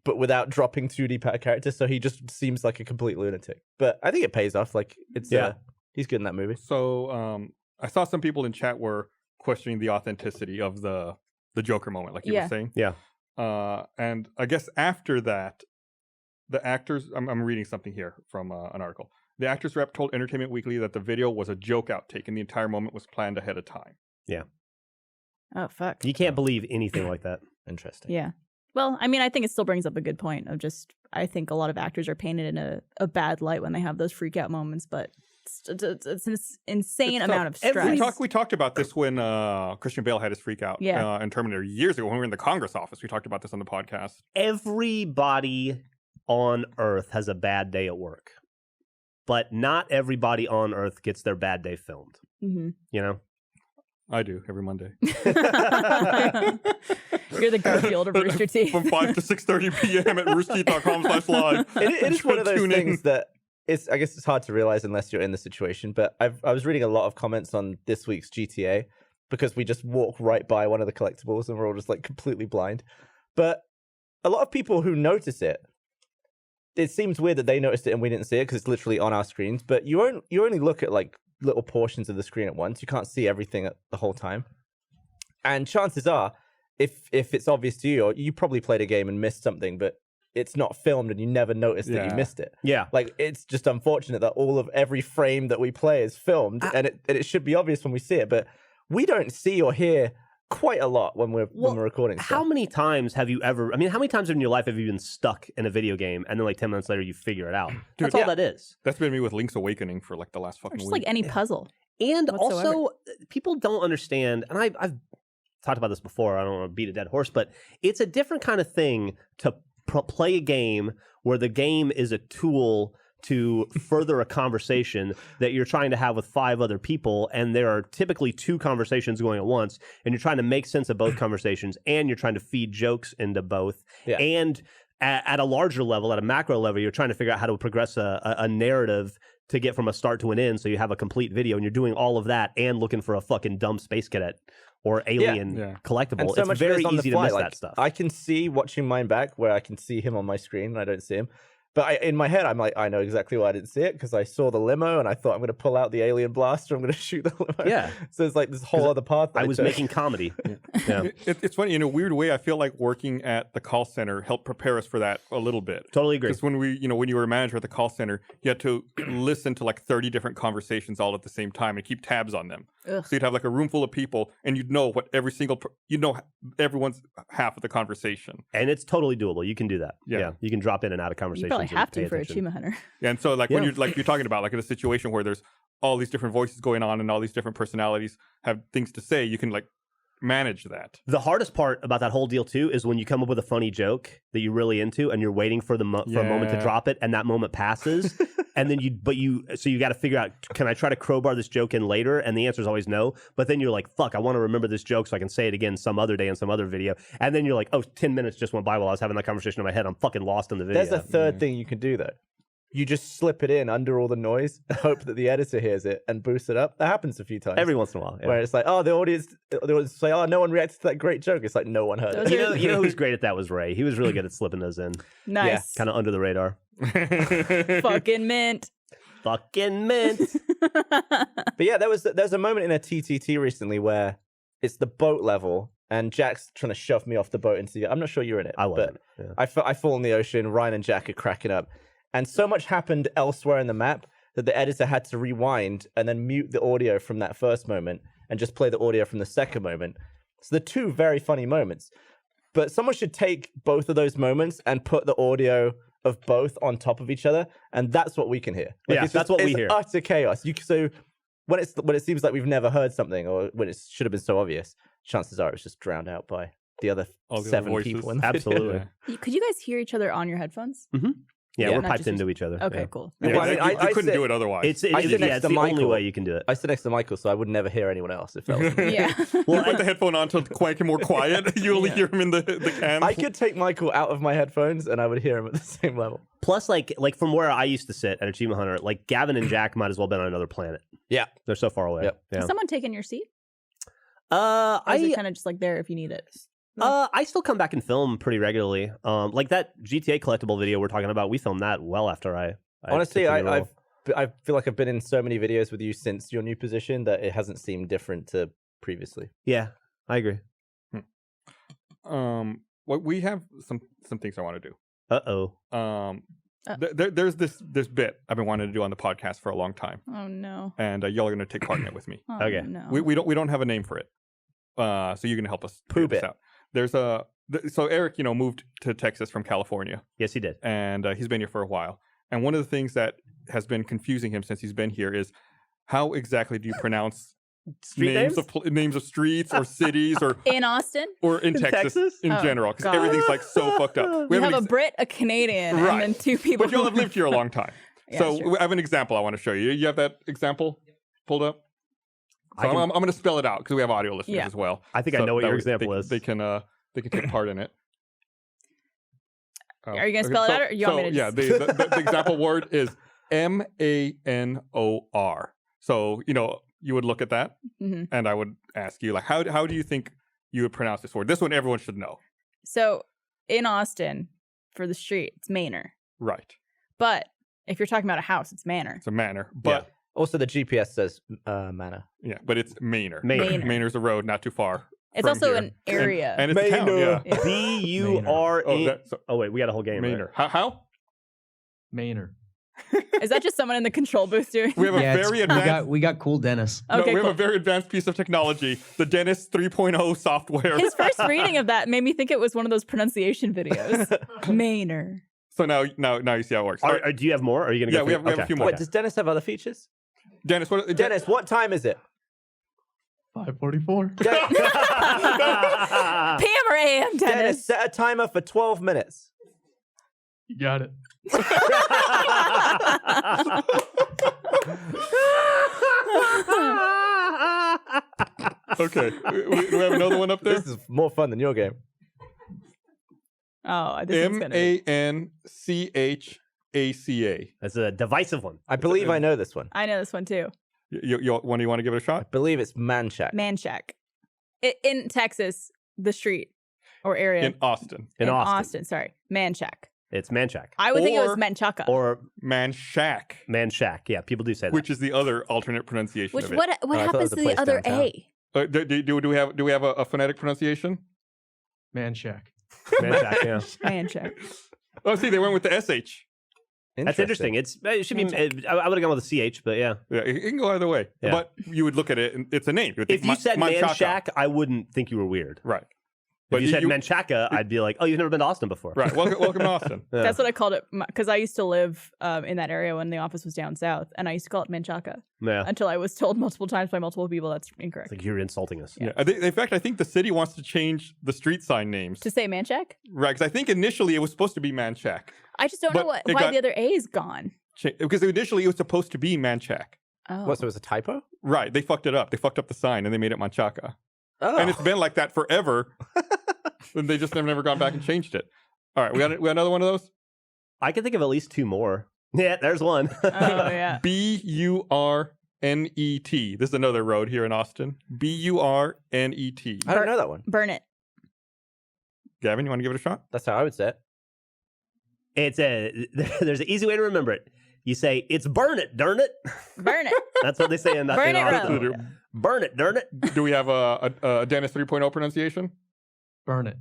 but without dropping too deep out of character. So he just seems like a complete lunatic. But I think it pays off. Like it's he's good in that movie. So I saw some people in chat were questioning the authenticity of the Joker moment, like you were saying. Yeah. And I guess after that, the actors. I'm reading something here from an article. The actors rep told Entertainment Weekly that the video was a joke outtake and the entire moment was planned ahead of time. Yeah. Oh, fuck. You can't believe anything like that. Interesting. Yeah. Well, I mean, I think it still brings up a good point of just, I think a lot of actors are painted in a bad light when they have those freak out moments, but it's an insane amount of stress. We talked about this when Christian Bale had his freak out in Terminator years ago when we were in the Congress office. We talked about this on the podcast. Everybody on Earth has a bad day at work. But not everybody on Earth gets their bad day filmed. Mm-hmm. You know? I do, every Monday. You're the Garfield of Rooster Teeth. From 5 to 6:30 p.m. at roosterteeth.com/live. It is one of those things that I guess it's hard to realize unless you're in the situation. But I was reading a lot of comments on this week's GTA because we just walk right by one of the collectibles and we're all just like completely blind. But a lot of people who notice it seems weird that they noticed it and we didn't see it because it's literally on our screens. But you only look at like little portions of the screen at once. You can't see everything at the whole time. And chances are, if it's obvious to you, or you probably played a game and missed something, but it's not filmed and you never noticed that you missed it. Yeah. Like it's just unfortunate that every frame that we play is filmed and it should be obvious when we see it, but we don't see or hear quite a lot when we're recording stuff. How many times have you ever, how many times in your life have you been stuck in a video game and then like 10 minutes later you figure it out? That's all that is. That's been me with Link's Awakening for like the last fucking week. Just like any puzzle. And whatsoever. Also, people don't understand, and I've talked about this before, I don't want to beat a dead horse, but it's a different kind of thing to play a game where the game is a tool to further a conversation that you're trying to have with 5 other people, and there are typically 2 conversations going at once, and you're trying to make sense of both conversations, and you're trying to feed jokes into both, and at a larger level, at a macro level, you're trying to figure out how to progress a narrative to get from a start to an end, so you have a complete video, and you're doing all of that and looking for a fucking dumb space cadet or alien collectible. And so it's much very on the easy fly. to miss Like, that stuff. I can see watching mine back where I can see him on my screen and I don't see him. But in my head, I'm like, I know exactly why I didn't see it because I saw the limo and I thought I'm going to pull out the alien blaster. I'm going to shoot the limo. Yeah. So it's like this whole other path. I was took. making comedy. It's funny, in a weird way, I feel like working at the call center helped prepare us for that a little bit. Totally agree. Because when when you were a manager at the call center, you had to listen to like 30 different conversations all at the same time and keep tabs on them. Ugh. So you'd have like a room full of people and you'd know what every single, everyone's half of the conversation. And it's totally doable. You can do that. Yeah. You can drop in and out of You conversations. probably and have pay to for attention. Achievement Hunter. Yeah, and so like when you're talking about like in a situation where there's all these different voices going on and all these different personalities have things to say, you can like manage that. The hardest part about that whole deal too is when you come up with a funny joke that you're really into and you're waiting for for a moment to drop it, and that moment passes, and then you got to figure out, can I try to crowbar this joke in later? And the answer is always no. But then you're like, fuck, I want to remember this joke so I can say it again some other day in some other video. And then you're like, oh, 10 minutes just went by while I was having that conversation in my head. I'm fucking lost in the video. There's a third thing you can do though. You just slip it in under all the noise and hope that the editor hears it and boosts it up. That happens a few times. Every once in a while. Yeah. Where it's like, oh, the audience say, oh, no one reacted to that great joke. It's like, no one heard it. You know who's great at that was Ray. He was really good at slipping those in. Nice. Kind of under the radar. Fucking mint. Fucking mint. But yeah, there's a moment in a TTT recently where it's the boat level and Jack's trying to shove me off the boat into the... I'm not sure you're in it. I wasn't. But I fall in the ocean. Ryan and Jack are cracking up. And so much happened elsewhere in the map that the editor had to rewind and then mute the audio from that first moment and just play the audio from the second moment. So they're 2 very funny moments. But someone should take both of those moments and put the audio of both on top of each other, and that's what we can hear. That's what we hear. It's utter chaos. So when it seems like we've never heard something, or when it should have been so obvious, chances are it's just drowned out by the other 7 people. In the Absolutely. Could you guys hear each other on your headphones? Mm-hmm. Yeah, we're Not piped just into each other. Okay, Yeah. cool. Yeah, Well, I mean, you couldn't do it otherwise. It's I sit next it's to the only Michael. way you can do it. I sit next to Michael, so I would never hear anyone else if that was me. Yeah. You put the headphone on to make it more quiet. You only hear him in the cam. I could take Michael out of my headphones and I would hear him at the same level. Plus, like from where I used to sit at Achievement Hunter, like Gavin and Jack might as well have been on another planet. Yeah. They're so far away. Yep. Yeah. Has someone taken your seat? Or is it kind of just like there if you need it? I still come back and film pretty regularly. Like that GTA collectible video we're talking about, we filmed that well after I Honestly, took the role. I feel like I've been in so many videos with you since your new position that it hasn't seemed different to previously. Yeah, I agree. What we have some things I want to do. Uh-oh. There's this bit I've been wanting to do on the podcast for a long time, Oh no. and y'all are going to take part in it with me. Oh, Okay. No. We don't have a name for it, so you're going to help us Poo figure this bit. out. There's so Eric, moved to Texas from California, Yes, he did. and he's been here for a while. And one of the things that has been confusing him since he's been here is how exactly do you pronounce Street names? names of streets or cities or In Austin, in Texas in Oh, general, because God. everything's like so fucked up. you have a Brit, a Canadian, Right. and then 2 people. But y'all have lived here a long time. Yeah, So sure. I have an example I want to show you. You have that example pulled up? So I'm going to spell it out because we have audio listeners Yeah. as well. I think I So know what that your way example is. They can take part in it. Are you gonna spell it out, or you want me to Yeah, just- the example word is MANOR. So, you would look at that Mhm. and I would ask you, like, how do you think you would pronounce this word? This one everyone should know. So in Austin, for the street, it's Manor. Right. But if you're talking about a house, it's Manor. It's a manor. But Also, the GPS says manor. but it's Manor. Manor. Manor's a road not too far. It's from also here. an area. And it's a town, yeah. Yeah. B-U-R-E. Oh, Wait, we got a whole game. Manor. Right? How? Maynard. Is that just someone in the control booth doing? We have a very advanced. we got cool Dennis. No, Okay, we have cool. a very advanced piece of technology, the Dennis 3.0 software. His first reading of that made me think it was one of those pronunciation videos. Manor. So now you see how it works. Do you have more? Or are you going to Yeah, we have a few more. Wait, does Dennis have other features? Dennis, Dennis, what time is it? 5:44. PM or AM, Dennis, Dennis? set a timer for 12 minutes. You got it. Okay. Do we have another one up there? This is more fun than your game. Oh, this is gonna be... Manchaca. That's a divisive one. I believe I know this one. I know this one too. You want to give it a I shot? believe it's Manchaca. Manchac. In Texas, the street or area. In Austin. In Austin. Sorry. Manchac. It's Manchac. I would think it was Or- Menchaca. Or Manchac, Manchac. Yeah, people do say that. which is the other alternate pronunciation Which of it. what I thought it happens was a to the place other downtown. A? Do we have a phonetic pronunciation? Man shack. Manchac, yeah. Manchac. Oh, see, they went with the SH. That's interesting. It should be. I would have gone with a CH, but yeah. Yeah, it can go either way. Yeah. But you would look at it, and it's a name. You would If think you said Manchaca. Manchac, I wouldn't think you were weird. Right. If you said Manchaca, I'd be like, oh, you've never been to Austin before. Right. Welcome to Austin. Yeah. That's what I called it because I used to live in that area when the office was down south, and I used to call it Menchaca Yeah. until I was told multiple times by multiple people that's incorrect. It's like you're insulting us. Yeah. In fact, I think the city wants to change the street sign names. To say Manchac? Right. Because I think initially it was supposed to be Manchac. I just don't know But why it got- the other A is gone. Because initially it was supposed to be Manchac. Oh. What, so it was a typo? Right. They fucked it up. They fucked up the sign and they made it Manchaca. Oh. And it's been like that forever. And they just have never gone back and changed it. All right. We got another one of those? I can think of at least two more. Yeah, there's one. Oh, yeah. Burnet. This is another road here in Austin. Burnet. I don't know that one. Burn it. Gavin, you want to give it a shot? That's how I would say it. There's an easy way to remember it. You say, it's burn it, darn it. Burn it. That's what they say in Burn it Austin. road. Burn it, darn it. Do we have a Dennis 3.0 pronunciation? Burn it.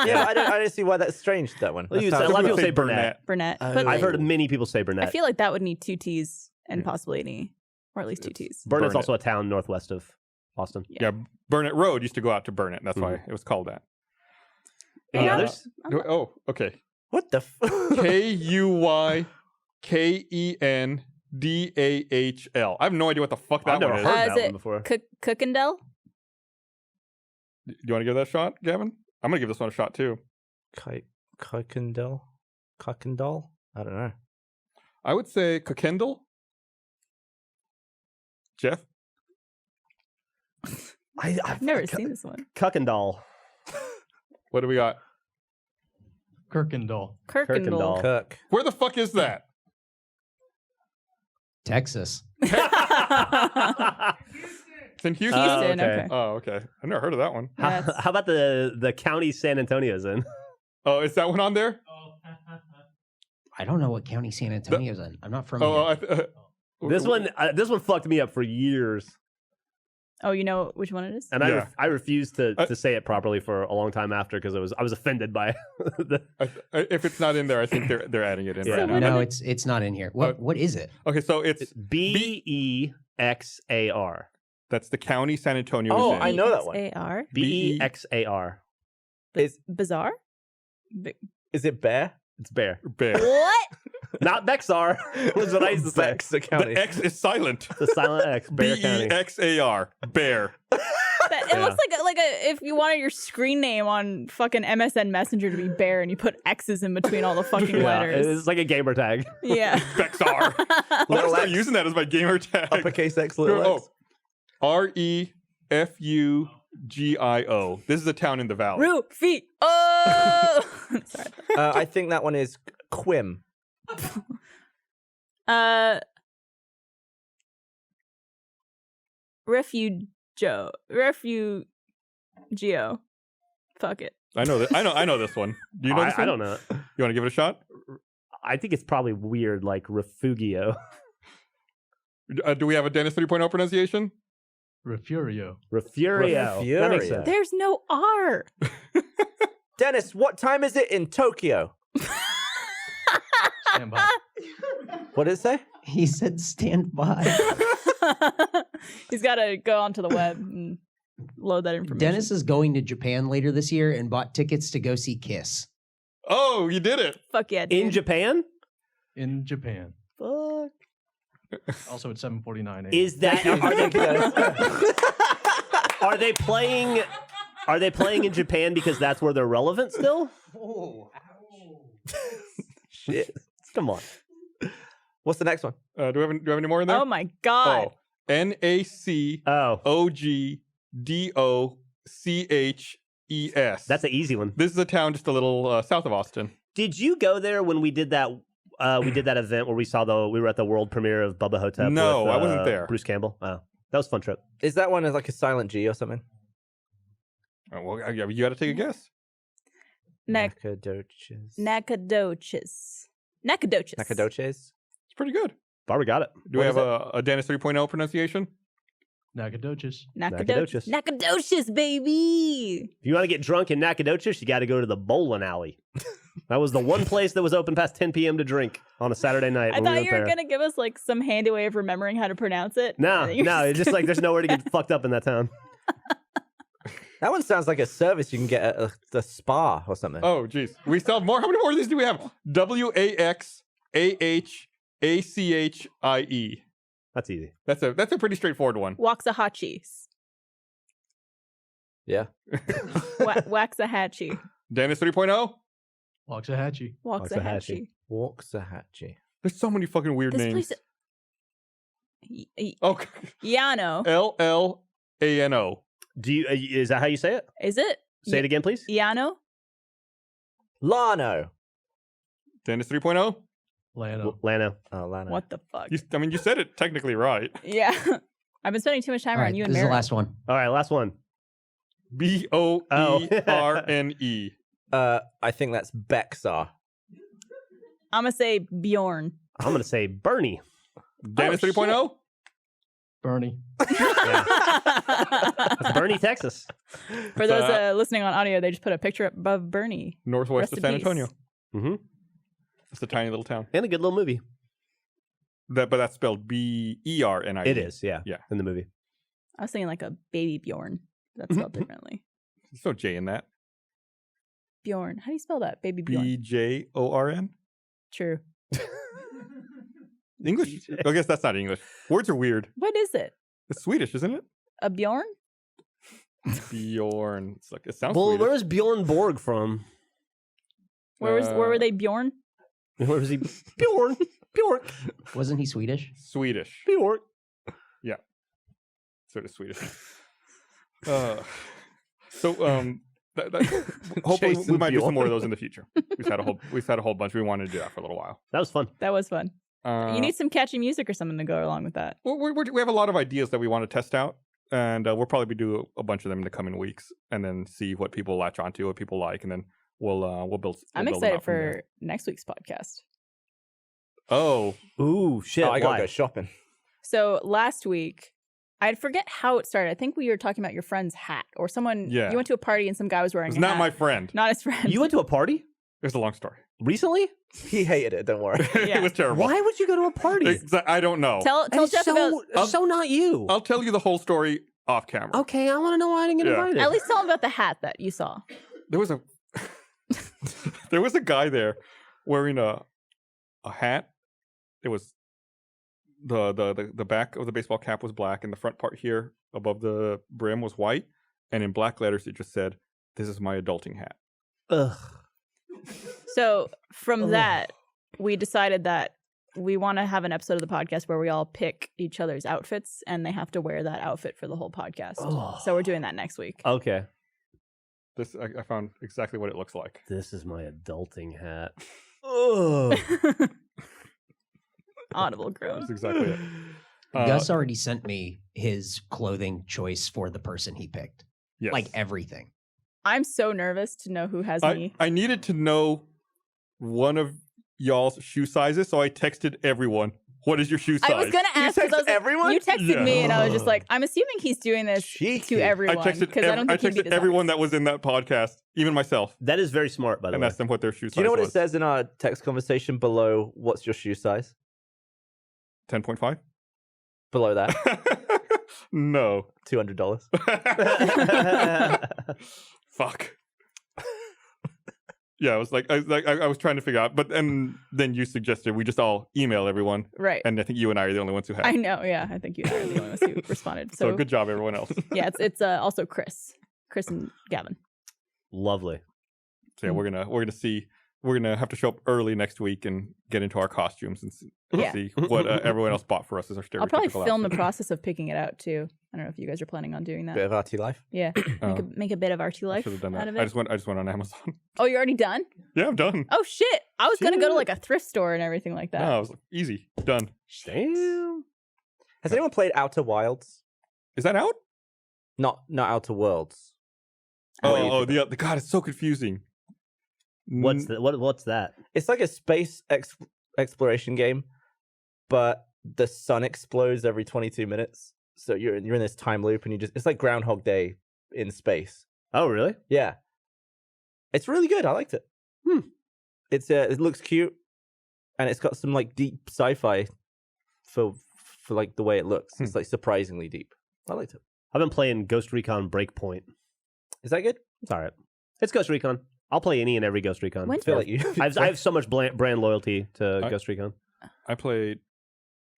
Yeah, I don't see why that's strange, that one. Well, That's a how- lot of people say Burnett. Burnett. Oh. But I've heard many people say Burnett. I feel like that would need two T's and possibly an E. Or at least two T's. Burnett's Burnet. also a town northwest of Austin. Yeah, Burnet Road used to go out to Burnet. That's why it was called that. Any Yeah. others? Oh, okay. What the Kuykendahl. I have no idea what the fuck that I've never one heard is. Is that one it before. Do Cookendale? you want to give that a shot, Gavin? I'm going to give this one a shot too. Kuykendall? Kuykendall? I don't know. I would say Cookendall. Jeff? I've never seen this one. Kuykendall. What do we got? Kirkendall. Kirkendall. Kirk. Where the fuck is that? Texas. It's in Houston? Houston, okay. okay. Oh, okay. I've never heard of that one. That's- How about the county San Antonio's in? Oh, is that one on there? I don't know what county San Antonio's in. I'm not from Oh, here. This one fucked me up for years, Oh, you know which one it is? and Yeah. I refused to say it properly for a long time after because I was offended by the. If it's not in there, I think they're adding it in Yeah. right now. No, it's not in here. What is it? Okay, so it's BEXAR. that's the county San Antonio Oh, is in. I know that one. A-R? BEXAR. Is Bizarre? is it Bear? It's Bear, Bear. What? not Bexar. Was what I used to say. Bex, the county. The X is silent. The silent X. Bear County. BEXAR. Bear. It looks like a if you wanted your screen name on fucking MSN Messenger to be Bear and you put X's in between all the fucking Yeah, letters. it's like a gamer tag. Yeah. Bexar. I'm gonna Little start X. using that as my gamer tag. Uppercase X, little Oh, X. REFUGIO. This is a town in the valley. Rufio. Oh. Sorry. I think that one is Quim. Refugio. Fuck it. I know that. I know this one. Do you know this one? I don't know. You want to give it a shot? I think it's probably weird, like refugio. Do we have a Dennis 3.0 pronunciation? Refurio. Refurio. That makes Refurio. sense. There's no R. Dennis, what time is it in Tokyo? Stand by. What did it say? He said stand by. He's got to go onto the web and load that information. Dennis is going to Japan later this year and bought tickets to go see Kiss. Oh, you did it. Fuck yeah, dude. In Japan? In Japan. Fuck. Also at 7:49 a.m. Is that are they playing? Are they playing in Japan because that's where they're relevant still? shit. Come on. What's the next one? Do we have any more in there? Oh my god. Oh, NACOGDOCHES. That's an easy one. This is a town just a little south of Austin. Did you go there when we did that? We did that event where we were at the world premiere of Bubba Hotep. No, with, I wasn't there. Bruce Campbell. Oh, that was a fun trip. Is that one like a silent G or something? Oh, well, you got to take a guess. Nacogdoches. Nacogdoches. Nacogdoches. It's pretty good. Barbara got it. Do we have a Dennis 3.0 pronunciation? Nacogdoches. Nacogdoches. Nacogdoches, baby. If you want to get drunk in Nacogdoches, you got to go to the bowling alley. That was the one place that was open past 10 p.m. to drink on a Saturday night. I thought you were going to give us like some handy way of remembering how to pronounce it. No, it's just like there's nowhere to get fucked up in that town. That one sounds like a service you can get at a spa or something. Oh, geez. We still have more. How many more of these do we have? WAXAHACHIE. That's easy. That's a pretty straightforward one. Waxahachis. Yeah. Waxahachie. Dennis 3.0. Waxahachie. Waxahachie. Waxahachie. There's so many fucking weird This names. place. Okay. Yano. LLANO. Do you? Is that how you say it? Is it? Say it again, please. Yano. Lano. Dennis 3.0. Lano. Lano. Oh, Lano. What the fuck? You said it technically right. Yeah. I've been spending too much time All around right, you and this is the Mary. last one. All right, last one. BOERNE. I think that's Bexar. I'm going to say Bjorn. I'm going to say Bernie. Dennis 3.0. Bernie. That's Bernie, Texas. For those listening on audio, they just put a picture up above Bernie. Northwest Rest of in San peace. Antonio. Mm-hmm. It's a tiny little town. And a good little movie. But that's spelled BERNIE. It is, yeah. Yeah. In the movie. I was thinking like a baby Bjorn. That's spelled differently. There's no J in that. Bjorn. How do you spell that? Baby Bjorn. BJORN. True. English? I guess that's not English. Words are weird. What is it? It's Swedish, isn't it? A Bjorn? Bjorn. It's like it sounds Well, Swedish. where is Bjorn Borg from? Where were they Bjorn? Where was he? Bjorn. Bjorn. Wasn't he Swedish? Swedish. Bjorn. Yeah. Sort of Swedish. Hopefully Jason we might do some Bjorn. more of those in the future. We've had a whole bunch. We wanted to do that for a little while. That was fun. That was fun. You You need some catchy music or something to go along with that. we have a lot of ideas that we want to test out, and we'll probably do a bunch of them in the coming weeks, and then see what people latch onto, what people like, and then we'll build. I'm build them excited out from there. for next week's podcast. Oh, Ooh, shit. I gotta why? go shopping. So last week, I forget how it started. I think we were talking about your friend's hat or someone. Yeah. You went to a party and some guy was wearing it's a not hat. my friend. Not his friend. You went to a party? It's a long story. Recently? He hated it, don't worry. Yeah. It was terrible. Why would you go to a party? I don't know. Tell Jeff about. so not you. I'll tell you the whole story off camera. Okay, I want to know why I didn't get Yeah. invited. At least tell him about the hat that you saw. There was a guy there wearing a hat. It was the back of the baseball cap was black, and the front part here above the brim was white, and in black letters it just said, "This is my adulting hat." Ugh. So from that, we decided that we want to have an episode of the podcast where we all pick each other's outfits, and they have to wear that outfit for the whole podcast. Oh. So we're doing that next week. Okay. This I found exactly what it looks like. This is my adulting hat. Ugh. Audible groan. That's exactly it. Gus already sent me his clothing choice for the person he picked. Yes. Like everything. I'm so nervous to know who has me. I needed to know one of y'all's shoe sizes, so I texted everyone, "What is your shoe size?" I was gonna ask because I was like, everyone? you texted Yeah. me, and I was just like, I'm assuming he's doing this Cheeky. to everyone I texted, because I don't think he'd be texted everyone that was in that podcast, even myself, That is very smart, by the and way. asked them what their shoe size Do you know what was. it says in our text conversation below? What's your shoe size? 10.5? Below that, No. $200. Fuck. Yeah, I was trying to figure out, but and then you suggested we just all email everyone, right. and I think you and I are the only ones who have. I know, yeah. I think you and I are the only ones who responded. So So, good job, everyone else. yeah, it's also Chris and Gavin. Lovely. So yeah, we're gonna see we're gonna have to show up early next week and get into our costumes and Yeah. see what everyone else bought for us as our stereotypical I'll probably film the outfit. process of picking it out too. I don't know if you guys are planning on doing that. Bit of RT life. Yeah, Oh. make a bit of RT I life should have done out that. of I it. just went on Amazon. Oh, you're already done? Yeah, I'm done. Oh shit! I was gonna go to Shit. like a thrift store and everything like that. No, I was like, easy, done. Damn. Has anyone played Outer Wilds? Is that out? Not Outer Worlds. What do you Oh, think? the God, it's so confusing. What's that? It's like a space exploration game, but the sun explodes every 22 minutes. So you're in this time loop, and it's like Groundhog Day in space. Oh, really? Yeah, it's really good. I liked it. It looks cute, and it's got some like deep sci-fi for like the way it looks. It's like surprisingly deep. I liked it. I've been playing Ghost Recon Breakpoint. Is that good? It's all right. It's Ghost Recon. I'll play any and every Ghost Recon. When- I feel like you. I have so much brand loyalty to Ghost Recon. I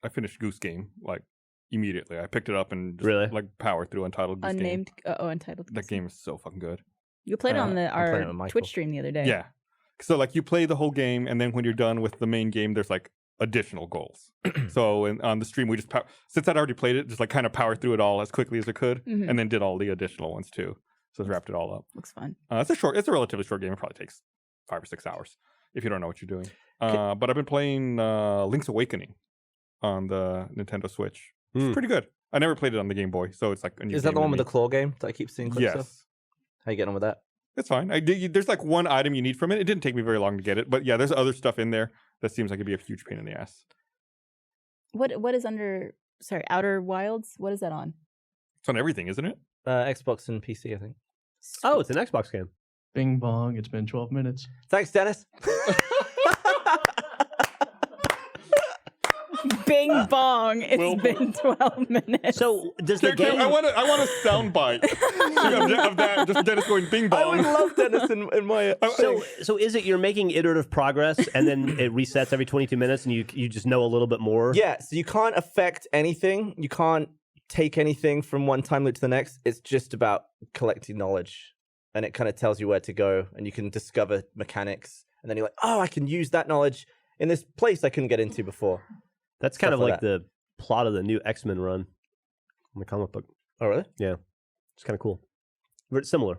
finished Goose Game like immediately. I picked it up and just, Really? like powered through Untitled Goose Game. Unnamed. Untitled. That game is so fucking good. You played it on I'm playing it our with Michael. Twitch stream the other day. Yeah. So like you play the whole game, and then when you're done with the main game, there's like additional goals. So on the stream, we just since I'd already played it, just like kind of powered through it all as quickly as I could, Mhm. and then did all the additional ones too. So it's wrapped it all up. Looks fun. It's a relatively short game. It probably takes 5 or 6 hours if you don't know what you're doing. But I've been playing Link's Awakening on the Nintendo Switch. It's pretty good. I never played it on the Game Boy, so it's like a new Is that game the to one with me. the claw game that I keep seeing clips of? Yes. How you getting on with that? It's fine. There's like one item you need from it. It didn't take me very long to get it, but yeah, there's other stuff in there that seems like it'd be a huge pain in the ass. What is under? Sorry, Outer Wilds. What is that on? It's on everything, isn't it? Xbox and PC, I think. Oh, it's an Xbox game. Bing bong. It's been 12 minutes. Thanks, Dennis. Bing bong. It's Well- been 12 minutes. So does the game? I want a sound bite of that. Just Dennis going bing I would bong. love Dennis in my. So is it you're making iterative progress and then it resets every 22 minutes and you just know a little bit more? Yeah, so you can't affect anything. You can't take anything from one time loop to the next. It's just about collecting knowledge, and it kind of tells you where to go, and you can discover mechanics, and then you're like, oh, I can use that knowledge in this place I couldn't get into before. That's kind Stuff of like like the plot of the new X-Men run in the comic book. Oh, really? It's kind of cool. Very similar.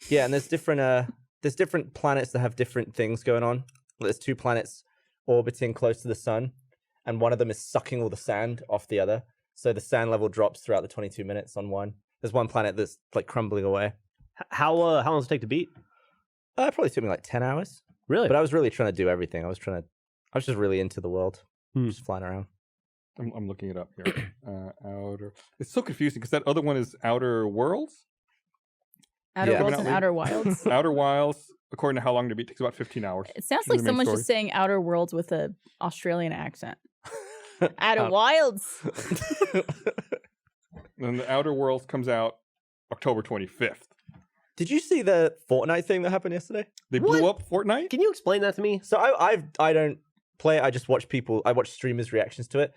Yeah, and there's different planets that have different things going on. There's 2 planets orbiting close to the sun, and one of them is sucking all the sand off the other. So the sand level drops throughout the 22 minutes on one. There's one planet that's like crumbling away. How long does it take to beat? It probably took me like 10 hours. Really? But I was really trying to do everything. I was just really into the world. Just flying around. I'm looking it up here. Outer. It's so confusing because that other one is Outer Worlds. Outer Yeah. Worlds and Outer Wilds. Outer Wilds, according to how long to beat, takes about 15 hours. It sounds Is the like main someone's story. just saying Outer Worlds with a Australian accent. Outer Wilds. And the Outer Worlds comes out October 25th. Did you see the Fortnite thing that happened yesterday? They blew up Fortnite? Can you explain that to me? So I don't play it. I just watch I watch streamers' reactions to it.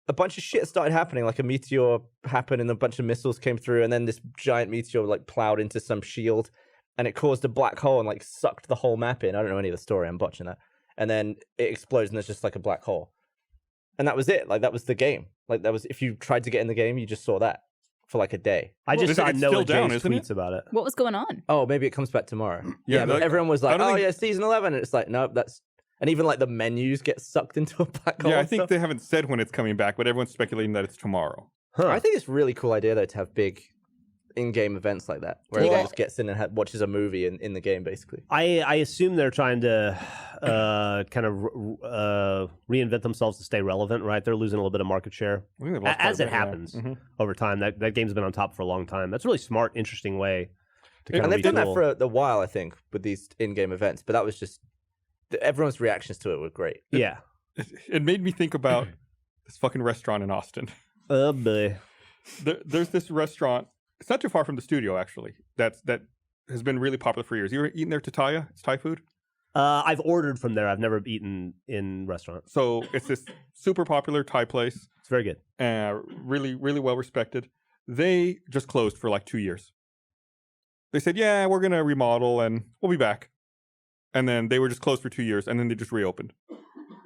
A bunch of shit started happening. Like a meteor happened, and a bunch of missiles came through, and then this giant meteor like plowed into some shield, and it caused a black hole and like sucked the whole map in. I don't know any of the story. I'm botching that. And then it explodes, and there's just like a black hole. And that was it. Like that was the game. Like that was if you tried to get in the game, you just saw that for like a day. I just saw it's Noah still down, J's isn't tweets it? about it. What was going on? Oh, maybe it comes back tomorrow. Yeah, Yeah, but like, everyone was I like, don't "Oh think- yeah, season 11," and it's like, nope, that's. And even like the menus get sucked into a black hole. Yeah, I and think stuff. they haven't said when it's coming back, but everyone's speculating that it's tomorrow. Huh. I think it's a really cool idea though to have big in-game events like that, where Yeah. everyone just gets in and watches a movie in the game, basically. I assume they're trying to kind of reinvent themselves to stay relevant, right? They're losing a little bit of market share I think they've lost quite as a it bit, yeah. happens Mhm. over time. That game's been on top for a long time. That's a really smart, interesting way to kind And of they've done that retool. for a while, I think, with these in-game events. But that was just everyone's reactions to it were great. Yeah. It made me think about this fucking restaurant in Austin. Oh boy. There's this restaurant. It's not too far from the studio, actually. That has been really popular for years. You ever eaten there, Tataya? It's Thai food. I've ordered from there. I've never eaten in restaurants. So it's this super popular Thai place. It's very good. Really, really well respected. They just closed for like 2 years. They said, "Yeah, we're gonna remodel and we'll be back." and then they were just closed for 2 years, and then they just reopened.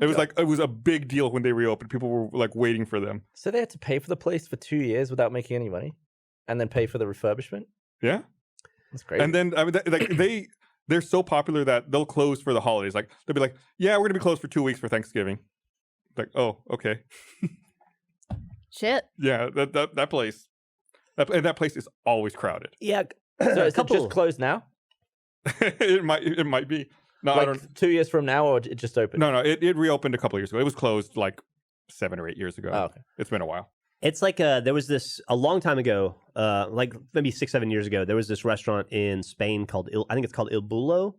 It was it was a big deal when they reopened. People were like waiting for them. So they had to pay for the place for 2 years without making any money, and then pay for the refurbishment. Yeah, that's great. And then I mean, they're so popular that they'll close for the holidays. Like they'll be like, "Yeah, we're gonna be closed for 2 weeks for Thanksgiving." Like, oh, okay. Shit. Yeah, that place, that place is always crowded. Yeah. So is it just closed now? it might be. No, I don't. 2 years from now, or it just opened? No, it reopened a couple of years ago. It was closed like 7 or 8 years ago. Oh, okay. It's been a while. It's like there was this a long time ago, like maybe 6-7 years ago. There was this restaurant in Spain called I think it's called Il Bullo,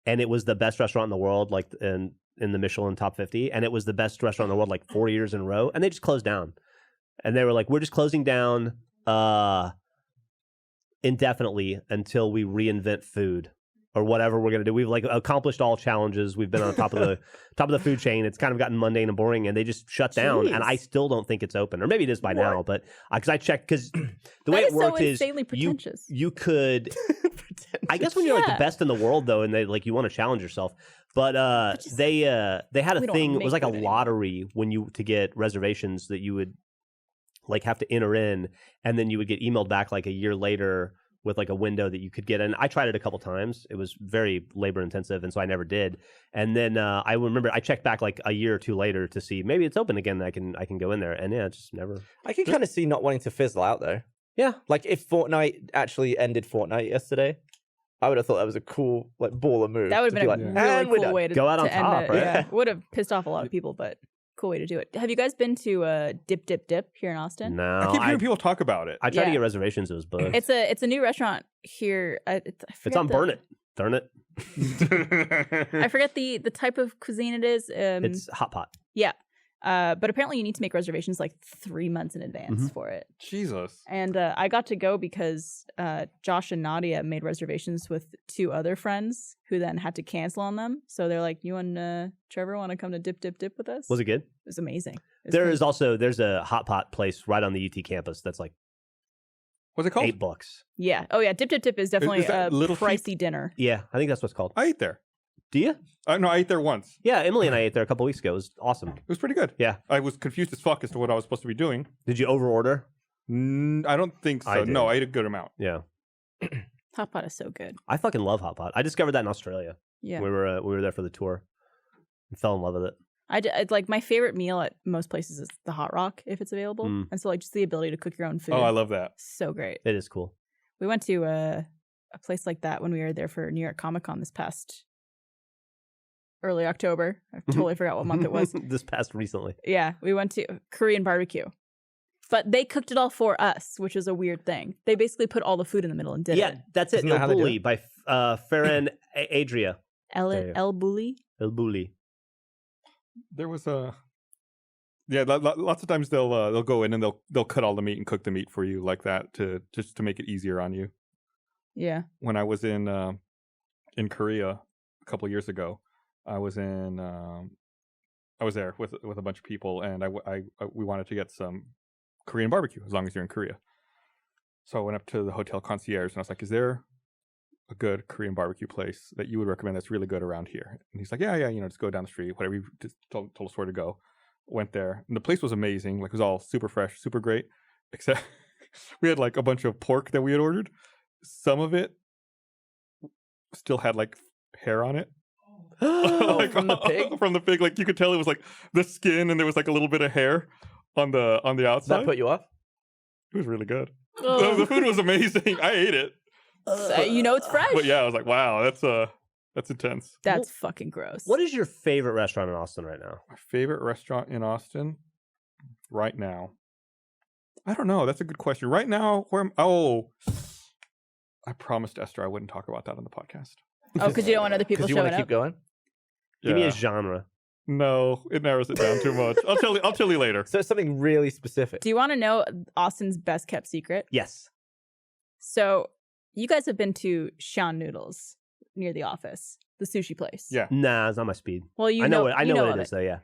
and it was the best restaurant in the world, like in the Michelin top 50, and it was the best restaurant in the world like 4 years in a row, and they just closed down, and they were like, we're just closing down indefinitely until we reinvent food. Or whatever we're gonna do. We've like accomplished all challenges. We've been on top of the food chain. It's kind of gotten mundane and boring, and they just shut down. And I still don't think it's open, or maybe it is by now. But because I checked, because the way it worked so is you could. I guess when you're like the best in the world, though, and they like you want to challenge yourself. But they had a thing. It was like a lottery to get reservations that you would like have to enter in, and then you would get emailed back like a year later with like a window that you could get in. I tried it a couple times. It was very labor intensive, and so I never did. And then I remember I checked back like a year or two later to see maybe it's open again. I can go in there, and yeah, it's just never. I can kind of see not wanting to fizzle out though. Yeah, like if Fortnite actually ended Fortnite yesterday, I would have thought that was a cool like baller move. That would have been a really cool way to go out on top, right? Yeah, would have pissed off a lot of people, but cool way to do it. Have you guys been to Dip here in Austin? No, I keep hearing people talk about it. I tried to get reservations. It was booked. It's a new restaurant here. It's on Burn It. Darn it. I forget the type of cuisine it is. It's hot pot. Yeah. But apparently you need to make reservations like 3 months in advance for it. Jesus. And I got to go because Josh and Nadia made reservations with 2 other friends who then had to cancel on them. So they're like, you and Trevor want to come to Dip with us? Was it good? It was amazing. There's a hot pot place right on the UT campus that's like what's it called? $8. Yeah. Oh yeah, Dip is definitely a pricey cheap? dinner. Yeah, I think that's what's called. I ate there. Do you? No, I ate there once. Yeah, Emily and I ate there a couple weeks ago. It was awesome. It was pretty good. Yeah. I was confused as fuck as to what I was supposed to be doing. Did you overorder? I don't think so. No, I ate a good amount. Yeah. Hot pot is so good. I fucking love hot pot. I discovered that in Australia. Yeah. We were there for the tour. I fell in love with it. It's like my favorite meal at most places is the Hot Rock if it's available. And so like just the ability to cook your own food. Oh, I love that. So great. It is cool. We went to a place like that when we were there for New York Comic Con this past early October. I totally forgot what month it was. This past recently. Yeah, we went to Korean barbecue. But they cooked it all for us, which is a weird thing. They basically put all the food in the middle and did it. Yeah, that's it. El Bulli by Farhan Adria. El Bulli? El Bulli. There was lots of times they'll go in and they'll cut all the meat and cook the meat for you like that to make it easier on you. Yeah. When I was in Korea a couple of years ago, I was there with a bunch of people, and we wanted to get some Korean barbecue as long as you're in Korea. So I went up to the hotel concierge and I was like, "Is there a good Korean barbecue place that you would recommend that's really good around here?" And he's like, "Yeah, just go down the street, whatever." He just told us where to go. Went there, and the place was amazing. Like it was all super fresh, super great. Except we had like a bunch of pork that we had ordered. Some of it still had like hair on it. Like, from the pig? From the pig, like you could tell it was like the skin, and there was like a little bit of hair on the outside. That put you off? It was really good. The food was amazing. I ate it. It's fresh. But yeah, I was like, wow, that's intense. That's fucking gross. What is your favorite restaurant in Austin right now? My favorite restaurant in Austin right now? I don't know. That's a good question. Right now, I promised Esther I wouldn't talk about that on the podcast. Oh, because you don't want other people showing up? Because you want to keep going? Give me a genre. No, it narrows it down too much. I'll tell you later. So it's something really specific. Do you want to know Austin's best kept secret? Yes. So you guys have been to Shan Noodles near the office, the sushi place. Yeah. Nah, it's not my speed. Well, I know what it is though, yeah.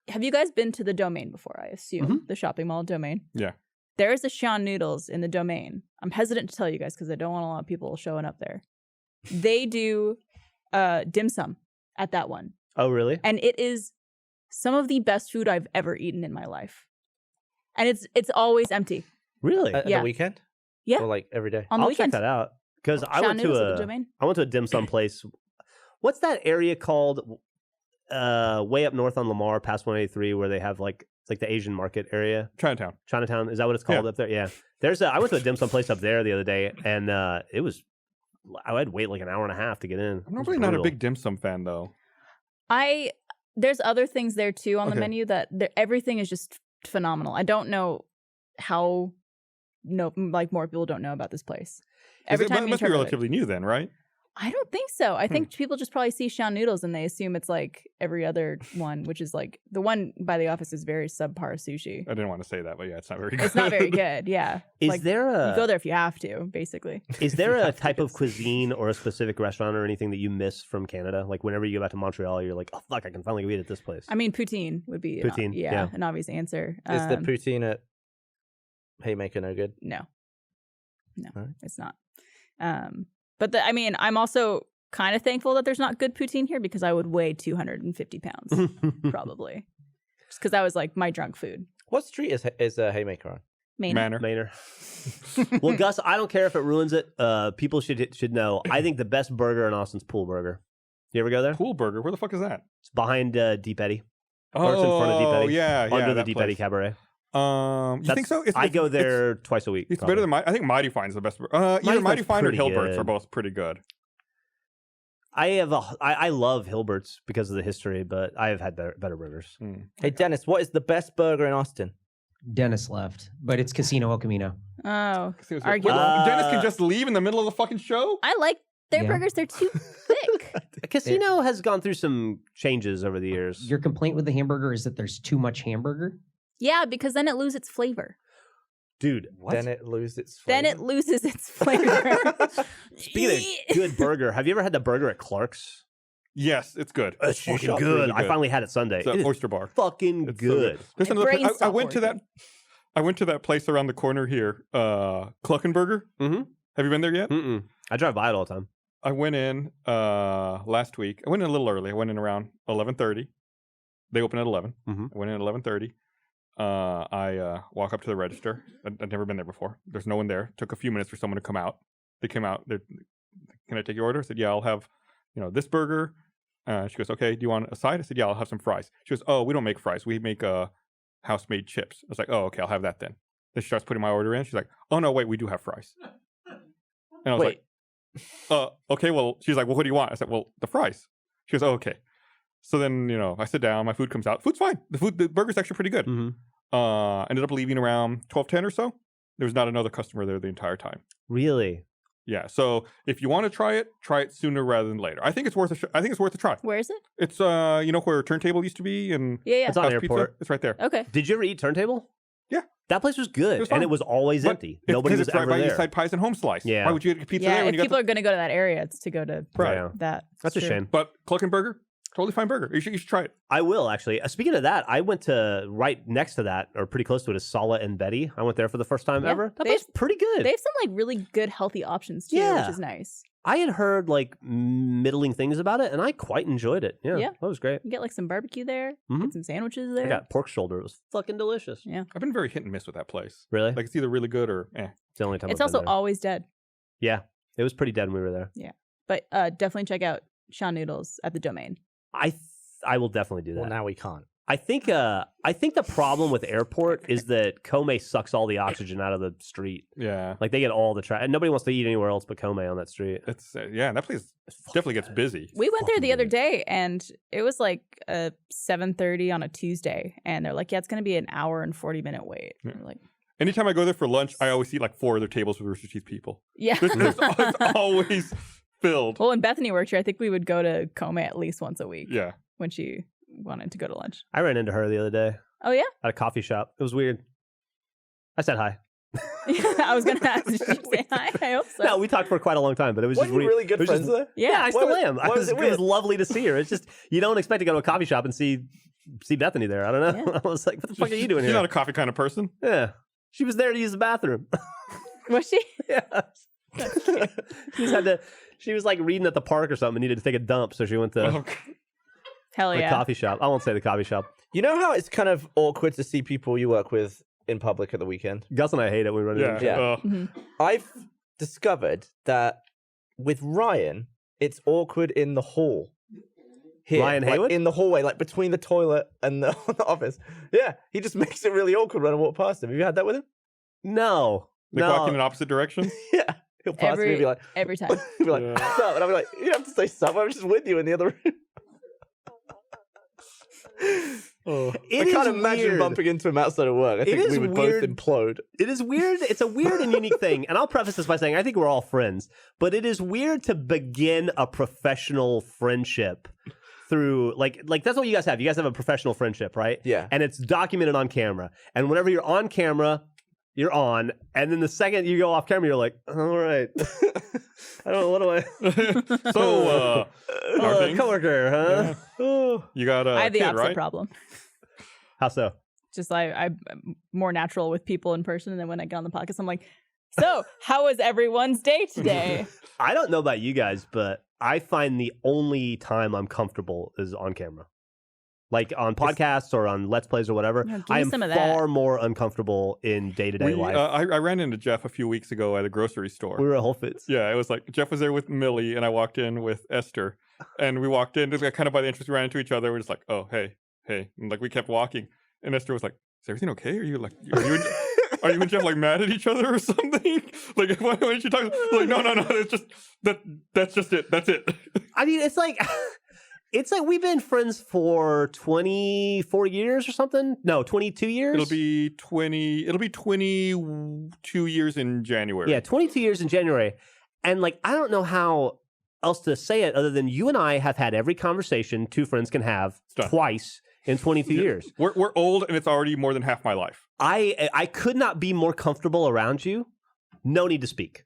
Have you guys been to the Domain before, I assume? The shopping mall Domain? Yeah. There is a Shan Noodles in the Domain. I'm hesitant to tell you guys because I don't want a lot of people showing up there. They do dim sum at that one. Oh, really? And it is some of the best food I've ever eaten in my life. And it's always empty. Really? At Yeah. the weekend? Yeah. Or like every day? On the I'll weekend. check that out because I Sean went Noodles at the to Domain. a dim sum place. What's that area called? Way up north on Lamar, past 183, where they have like the Asian market area. Chinatown. Is that what it's called up there? Yeah. I went to a dim sum place up there the other day, and it was. I had to wait like an hour and a half to get in. I'm normally not a big dim sum fan though. There's other things there too on the Okay. menu that everything is just phenomenal. I don't know how more people don't know about this place. Every time It you must be turn around, relatively new then, right? I don't think so. I think people just probably see Sean Noodles and they assume it's like every other one, which is like the one by the office is very subpar sushi. I didn't want to say that, but yeah, it's not very good. It's not very good. Yeah. Is Like, there you go a there if you have to, basically. is there a type of cuisine or a specific restaurant or anything that you miss from Canada? Like whenever you go back to Montreal, you're like, oh fuck, I can finally go eat at this place. I mean, poutine would be Poutine, yeah. an obvious answer. Is the poutine at Haymaker no good? No, Alright. it's not. But I'm also kind of thankful that there's not good poutine here because I would weigh 250 pounds probably, just because that was like my drunk food. What street is Haymaker on? Manor. Manor. Well, Gus, I don't care if it ruins it. People should know. I think the best burger in Austin's Pool Burger. You ever go there? Pool Burger. Where the fuck is that? It's behind Deep Eddy. Oh, Or it's in front of Deep Eddy. yeah, Under the that Deep Eddy place. Cabaret. You think so? I go there twice a week. It's probably. better than I think Mighty Fine's the best. Either Mighty Fine or pretty Hilbert's good. are both pretty good. I love Hilbert's because of the history, but I have had better burgers. Hey, Dennis, what is the best burger in Austin? Dennis left, but it's Casino El Camino. Oh, Seriously, arguably. Dennis can just leave in the middle of the fucking show. I like their Yeah. burgers. They're too thick. Casino has gone through some changes over the years. Your complaint with the hamburger is that there's too much hamburger? Yeah, because then it loses its flavor. Dude, Then it loses its Then flavor. it loses its flavor. speaking of good burger, have you ever had the burger at Clark's? Yes, it's good. It's fucking fucking good. really I finally had it Sunday. It's It an is oyster bar. fucking It's so good. There's My another place. brain I stopped went to that. working. I went to that place around the corner here, Cluckenburger. Mhm. Have you been there yet? Mm-mm. I drive by it all the time. I went in last week. I went in a little early. I went in around 11:30. They open at 11. Mhm. I went in at 11:30. I walk up to the register. I'd never been there before. There's no one there. Took a few minutes for someone to come out. They came out. Can I take your order? I said, yeah, I'll have, this burger. She goes, okay, do you want a side? I said, yeah, I'll have some fries. She goes, oh, we don't make fries. We make house-made chips. I was like, oh, okay, I'll have that then. Then she starts putting my order in. She's like, oh, no, wait, we do have fries. And I was Wait. like, okay, well, she's like, well, what do you want? I said, well, the fries. She goes, oh, okay. So then, I sit down, my food comes out. Food's fine. The burger's actually pretty good. Mhm. Ended up leaving around 12:10 or so. There was not another customer there the entire time. Really? Yeah. So if you want to try it sooner rather than later. I think it's worth a try. Where is it? It's where Turntable used to be and Yeah. It's on House Airport. Pizza. It's right there. Okay. Did you ever eat Turntable? Yeah. That place was good, It was and fun. it was always But empty. it's Nobody 'cause was it's right ever by there. Eastside Pies and Home Slice. Yeah. Why would you get pizza Yeah, there when if you got people are going to go to that area, it's to go to Right. Yeah. that. That's a True. shame. But Cluckenburger, totally fine burger. You should try it. I will actually. Speaking of that, I went to right next to that, or pretty close to it, is Sala and Betty. I went there for the first time Yeah. ever. That They place pretty good. They have some like really good healthy options too, Yeah. which is nice. I had heard like middling things about it, and I quite enjoyed it. Yeah, Yeah. that was great. You get like some barbecue there, Mhm. get some sandwiches I there. got pork shoulder. It was fucking delicious. Yeah. I've been very hit and miss with that place. Really? Like it's either really good or eh. It's the only time It's I've also been there. always dead. Yeah, it was pretty dead when we were there. But definitely check out Sean Noodles at the Domain. I will definitely do that. Well, now we can't. I think the problem with airport is that Kome sucks all the oxygen out of the street. Yeah. Like they get all the trash, and nobody wants to eat anywhere else but Kome on that street. It's that place definitely gets busy. We went there fucking the other good. day and it was like 7:30 on a Tuesday and they're like, yeah, it's going to be an hour and 40-minute wait. Yeah. We're like, Anytime I go there for lunch, I always see like 4 other tables with Rooster Teeth people. yeah. It's always filled. Well, when Bethany worked here, I think we would go to Kome at least once a week Yeah. when she wanted to go to lunch. I ran into her the other day Oh, yeah? at a coffee shop. It was weird. I said hi. I was going to ask, did you say hi? I hope so. No, we talked for quite a long time, but it was Were just you really good it was friends just- there? Yeah, I still What- am. what was it It was with? lovely to see her. It's just you don't expect to go to a coffee shop and see Bethany there. I don't know. Yeah. I was like, what the fuck are you doing She's here? not a coffee kind of person. Yeah, she was there to use the bathroom. Was she? Yeah. She just had to. She was like reading at the park or something, needed to take a dump, so she went to Hell the yeah. coffee shop. I won't say the coffee shop. You know how it's kind of awkward to see people you work with in public at the weekend? Gus and I hate it when we run into Yeah. I've discovered that with Ryan, it's awkward in the hall. Here, Ryan like, Haywood? in the hallway, like between the toilet and the office. Yeah, he just makes it really awkward when I walk past him. Have you had that with him? No. Like walking in opposite directions? Yeah. He'll pass me and be like, every time. he'll be like, what's up? And I'll be like, you don't have to say something. I'm just with you in the other room. I can't imagine bumping into him outside of work. I think we would both implode. It is weird. It's a weird and unique thing. And I'll preface this by saying I think we're all friends, but it is weird to begin a professional friendship through like that's what you guys have. You guys have a professional friendship, right? Yeah. And it's documented on camera. And whenever you're on camera, you're on. And then the second you go off camera, you're like, all right. I don't know, what do I... So, coworker, huh? Yeah. You got a I have the kid, opposite right? problem. How so? Just I'm more natural with people in person, and then when I get on the podcast, I'm like, so how was everyone's day today? I don't know about you guys, but I find the only time I'm comfortable is on camera. Like on podcasts or on Let's Plays or whatever. Yeah, I am some of far that. more uncomfortable in day-to-day life. I ran into Jeff a few weeks ago at a grocery store. We were at Whole Foods. Yeah, it was like Jeff was there with Millie, and I walked in with Esther. And we walked in, just like, kind of by the entrance, we ran into each other. We're just like, oh, hey. And like we kept walking. And Esther was like, is everything okay? Are you and Jeff like mad at each other or something? Like why did she talk? Like no. It's just that's just it. That's it. I mean, it's like we've been friends for 24 years or something. No, 22 years. It'll be 22 years in January. Yeah, 22 years in January. And like I don't know how else to say it other than you and I have had every conversation two friends can have twice in 22 years. We're old, and it's already more than half my life. I could not be more comfortable around you. No need to speak.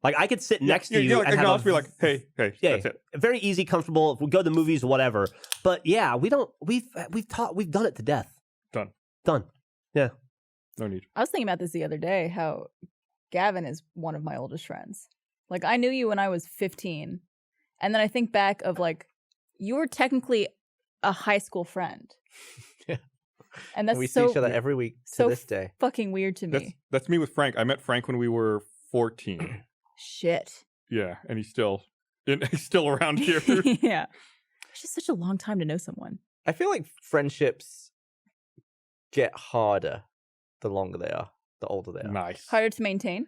Like I could sit next to you and have be like, hey, that's it. Very easy, comfortable. If we go to the movies, whatever. But yeah, we've done it to death. Done. Yeah. No need. I was thinking about this the other day, how Gavin is one of my oldest friends. Like I knew you when I was 15. And then I think back of like, you were technically a high school friend. Yeah. And that's we see each other every week to this day. Fucking weird to me. That's me with Frank. I met Frank when we were 14. Shit. Yeah, and he's still around here. Yeah. It's just such a long time to know someone. I feel like friendships get harder the longer they are, the older they are. Nice. Harder to maintain.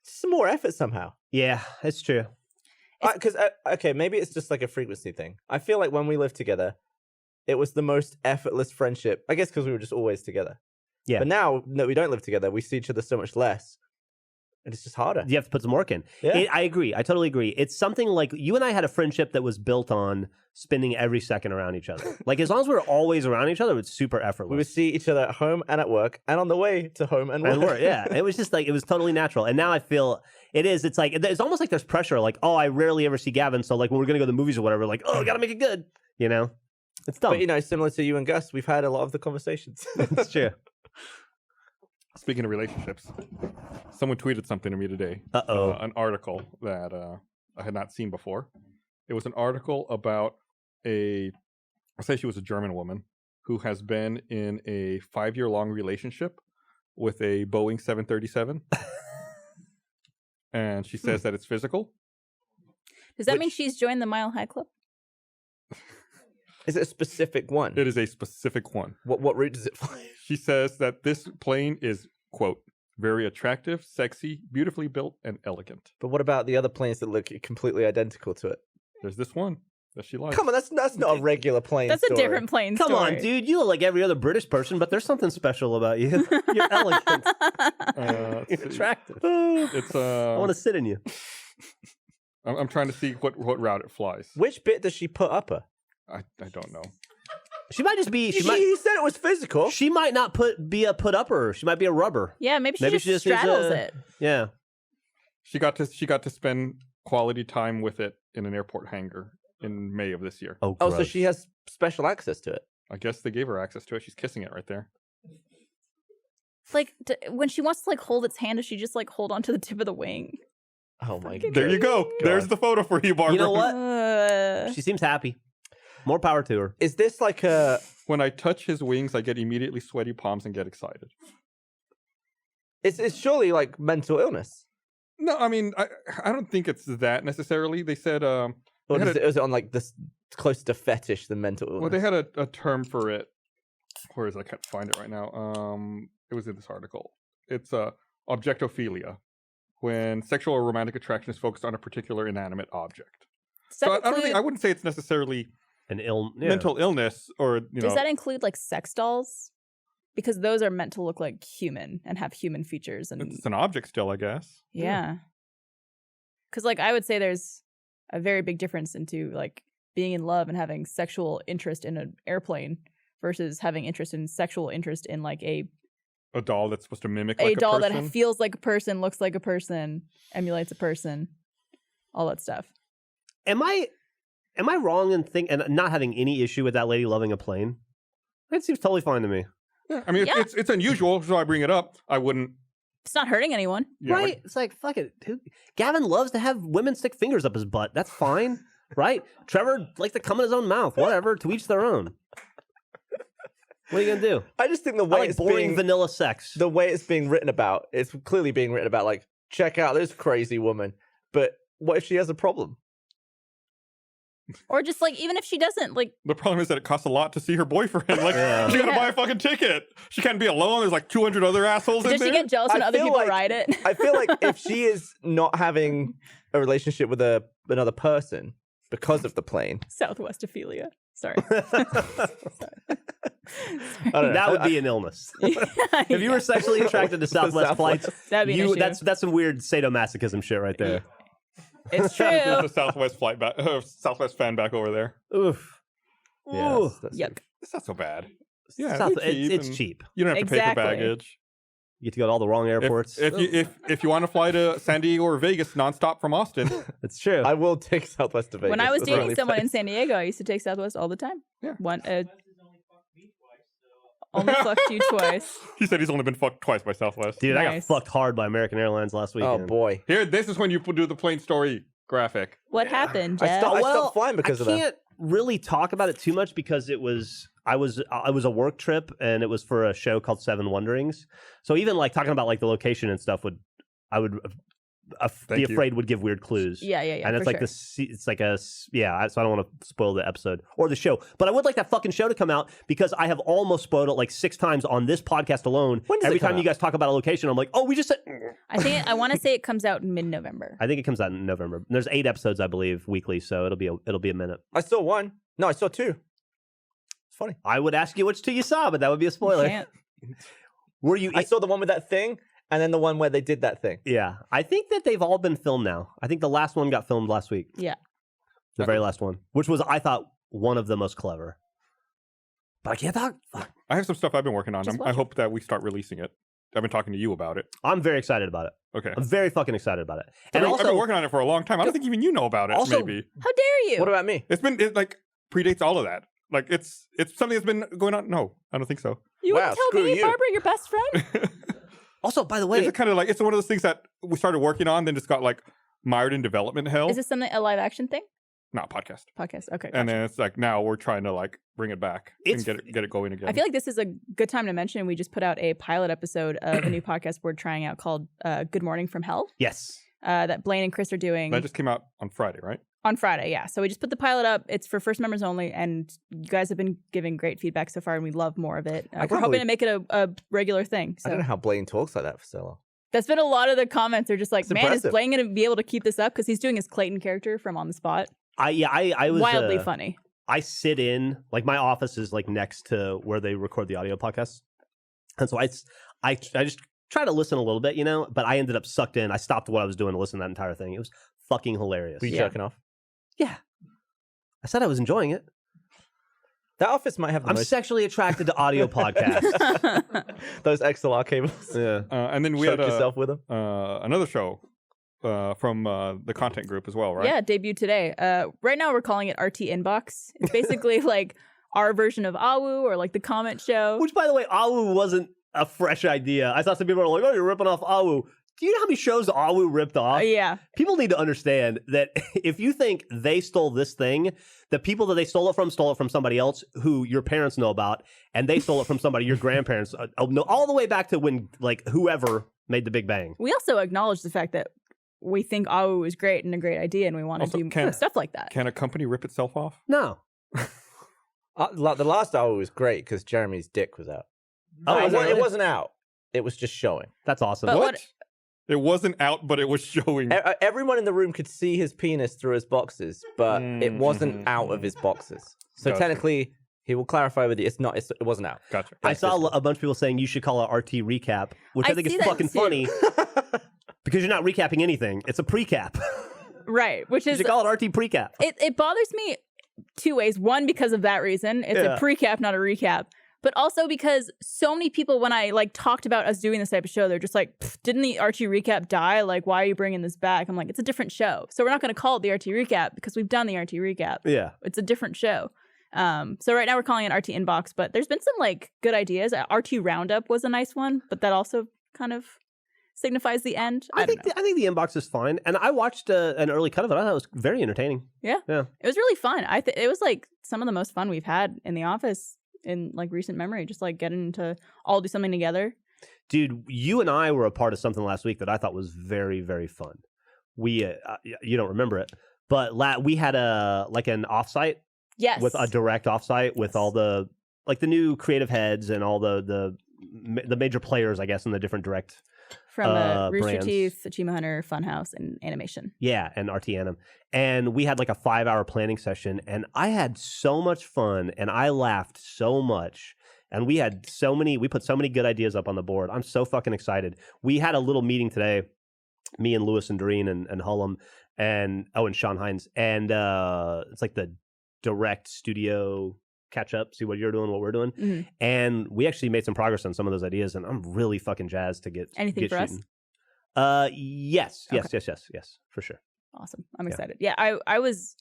It's some more effort somehow. Yeah, it's true. Because okay, maybe it's just like a frequency thing. I feel like when we lived together, it was the most effortless friendship. I guess because we were just always together. Yeah. But now that we don't live together, we see each other so much less, and it's just harder. You have to put some work in. Yeah. I agree. I totally agree. It's something like you and I had a friendship that was built on spending every second around each other. Like as long as we were always around each other, it's super effortless. We would see each other at home and at work, and on the way to home and work. Yeah, it was just like it was totally natural. And now I feel it's like it's almost like there's pressure. Like I rarely ever see Gavin, so like when we're gonna go to the movies or whatever, like gotta make it good. You know, it's dumb. But similar to you and Gus, we've had a lot of the conversations. It's true. Speaking of relationships, someone tweeted something to me today. An article that I had not seen before. It was an article about I'll say she was a German woman who has been in a 5-year-long relationship with a Boeing 737. And she says that it's physical. Does that mean she's joined the Mile High Club? Is it a specific one? It is a specific one. What route does it fly? She says that this plane is, quote, very attractive, sexy, beautifully built, and elegant. But what about the other planes that look completely identical to it? There's this one that she likes. Come on, that's not a regular plane. That's a different plane Come story. on, dude. You look like every other British person, but there's something special about you. You're elegant. You're attractive. I want to sit in you. I'm trying to see what route it flies. Which bit does she put up her? I don't know. She might just be. He said it was physical. She might not be a put upper. She might be a rubber. Yeah, maybe she just straddles it. Yeah. She got to spend quality time with it in an airport hangar in May of this year. Oh, so she has special access to it. I guess they gave her access to it. She's kissing it right there. Like when she wants to like hold its hand, does she just like hold onto the tip of the wing? Oh my god. There you go. There's the photo for you, Barbara. You know what? She seems happy. More power to her. Is this like a... When I touch his wings, I get immediately sweaty palms and get excited. It's surely like mental illness. No, I mean, I don't think it's that necessarily. They said... Or is it on like this closer to fetish than mental illness? Well, they had a term for it. Where is it? I can't find it right now. It was in this article. It's objectophilia, when sexual or romantic attraction is focused on a particular inanimate object. So I wouldn't say it's necessarily an mental illness, or Does that include like sex dolls? Because those are meant to look like human and have human features, and it's an object still, I guess. Yeah. Because like I would say there's a very big difference into like being in love and having sexual interest in an airplane versus having sexual interest in like a doll that's supposed to mimic like a doll person. that feels like a person, looks like a person, emulates a person, all that stuff. Am I wrong in and not having any issue with that lady loving a plane? It seems totally fine to me. Yeah, I mean, it's unusual, so I bring it up. I wouldn't. It's not hurting anyone, right? It's like fuck it. Gavin loves to have women stick fingers up his butt. That's fine, right? Trevor likes to come in his own mouth. Whatever. To each their own. What are you gonna do? I just think the way it's boring vanilla sex. The way it's being written about, it's clearly being written about like, check out this crazy woman. But what if she has a problem? Or just like, even if she doesn't, like, the problem is that it costs a lot to see her boyfriend. Like, she gotta buy a fucking ticket. She can't be alone. There's like 200 other assholes in there. Does she get jealous when other people ride it? I feel like if she is not having a relationship with another person because of the plane, Southwestophilia. Sorry. That would be an illness. If you were sexually attracted to Southwest flights, that'd be an issue. That's some weird sadomasochism shit right there. It's true. There's a Southwest flight back, Southwest fan back over there. Oof. Yes, yuck. It's not so bad. Yeah, it's cheap. You don't have to pay for baggage. You get to go to all the wrong airports. If you want to fly to San Diego or Vegas nonstop from Austin, it's true. I will take Southwest to Vegas. When I was dating someone in San Diego, I used to take Southwest all the time. Yeah. Only fucked you twice. He said he's only been fucked twice by Southwest. Dude, I got fucked hard by American Airlines last weekend. Oh boy. Here, this is when you do the plane story graphic. What happened, Jeff? I stopped flying because of that. I can't really talk about it too much because it was a work trip and it was for a show called Seven Wonderings. So even like talking about like the location and stuff would be afraid would give weird clues. Yeah. And it's like it's like so I don't want to spoil the episode or the show, but I would like that fucking show to come out because I have almost spoiled it like 6 times on this podcast alone. Every time you guys talk about a location, I'm like, oh, we just said. I want to say it comes out in mid-November. I think it comes out in November. There's 8 episodes, I believe, weekly, so it'll be a minute. I saw 1. No, I saw 2. It's funny. I would ask you which 2 you saw, but that would be a spoiler. Were you? I saw the one with that thing. And then the one where they did that thing. Yeah. I think that they've all been filmed now. I think the last one got filmed last week. Yeah. The very last one. Which was, I thought, one of the most clever. But I can't talk. Fuck. I have some stuff I've been working on. I hope that we start releasing it. I've been talking to you about it. I'm very excited about it. Okay. I'm very fucking excited about it. And I've been working on it for a long time. I don't think even you know about it, maybe. How dare you? What about me? It like predates all of that. Like it's something that's been going on. No, I don't think so. You wouldn't tell me, Barbara, your best friend? Also, by the way, it's kind of like it's one of those things that we started working on, then just got like mired in development hell. Is this a live action thing? Not podcast. Podcast, okay. And then it's like now we're trying to like bring it back and get it going again. I feel like this is a good time to mention we just put out a pilot episode of a new podcast we're trying out called Good Morning from Hell. Yes. That Blaine and Chris are doing. That just came out on Friday, right? On Friday, yeah. So we just put the pilot up. It's for first members only, and you guys have been giving great feedback so far, and we love more of it. We're hoping to make it a regular thing. So. I don't know how Blaine talks like that for so long. That's been a lot of the comments. They're just like, it's man, impressive. is Blaine going to be able to keep this up? Because he's doing his Clayton character from On the Spot. I was wildly funny. I sit in, like my office is like next to where they record the audio podcasts. And so I just try to listen a little bit, but I ended up sucked in. I stopped what I was doing to listen to that entire thing. It was fucking hilarious. Were you jerking off? Yeah. I said I was enjoying it. That office might have the I'm most... sexually attracted to audio podcasts. Those XLR cables. Yeah. And then we Choke had yourself with them. Another show from the content group as well, right? Yeah, debuted today. Right now we're calling it RT Inbox. It's basically like our version of AWU or like the comment show. Which, by the way, AWU wasn't a fresh idea. I saw some people were like, oh, you're ripping off AWU. Do you know how many shows Awu ripped off? Yeah. People need to understand that if you think they stole this thing, the people that they stole it from somebody else who your parents know about, and they stole it from somebody your grandparents know, all the way back to when, like, whoever made the Big Bang. We also acknowledge the fact that we think Awu is great and a great idea, and we want to do stuff like that. Can a company rip itself off? No. The last hour was great because Jeremy's dick was out. Oh, it wasn't out. It was just showing. That's awesome. But What? It wasn't out, but it was showing. Everyone in the room could see his penis through his boxes, but it wasn't out of his boxes. So Gotcha. Technically, he will clarify with you. It wasn't out. Gotcha. I saw a bunch of people saying you should call it RT recap, which I think see is that fucking too. funny because you're not recapping anything. It's a precap. Right, which You is should call it RT precap. it bothers me two ways. One, because of that reason. It's a pre-cap, not a recap. But also because so many people, when I like talked about us doing this type of show, they're just like, didn't the RT recap die? Like, why are you bringing this back? I'm like, it's a different show. So we're not going to call it the RT recap because we've done the RT recap. Yeah. It's a different show. So right now we're calling it RT Inbox, but there's been some like good ideas. RT Roundup was a nice one, but that also kind of signifies the end. I think the inbox is fine. And I watched an early cut of it. I thought it was very entertaining. Yeah. Yeah. It was really fun. It was like some of the most fun we've had in the office in like recent memory, just like getting to all do something together. Dude, you and I were a part of something last week that I thought was very, very fun. We, you don't remember it, but we had an offsite. Yes. With a direct offsite with all the, like the new creative heads and all the major players, I guess, in the different direct from Rooster brands. Teeth, Achievement Hunter, Funhouse, and Animation. Yeah, and RT Anim. And we had like a 5-hour planning session, and I had so much fun, and I laughed so much. And we put so many good ideas up on the board. I'm so fucking excited. We had a little meeting today, me and Lewis and Doreen and Hullum and Sean Hines. And it's like the direct studio catch up, see what you're doing, what we're doing. Mm-hmm. And we actually made some progress on some of those ideas, and I'm really fucking jazzed to get Anything for shooting. Yes, for sure. Awesome. I'm excited. Yeah, I was,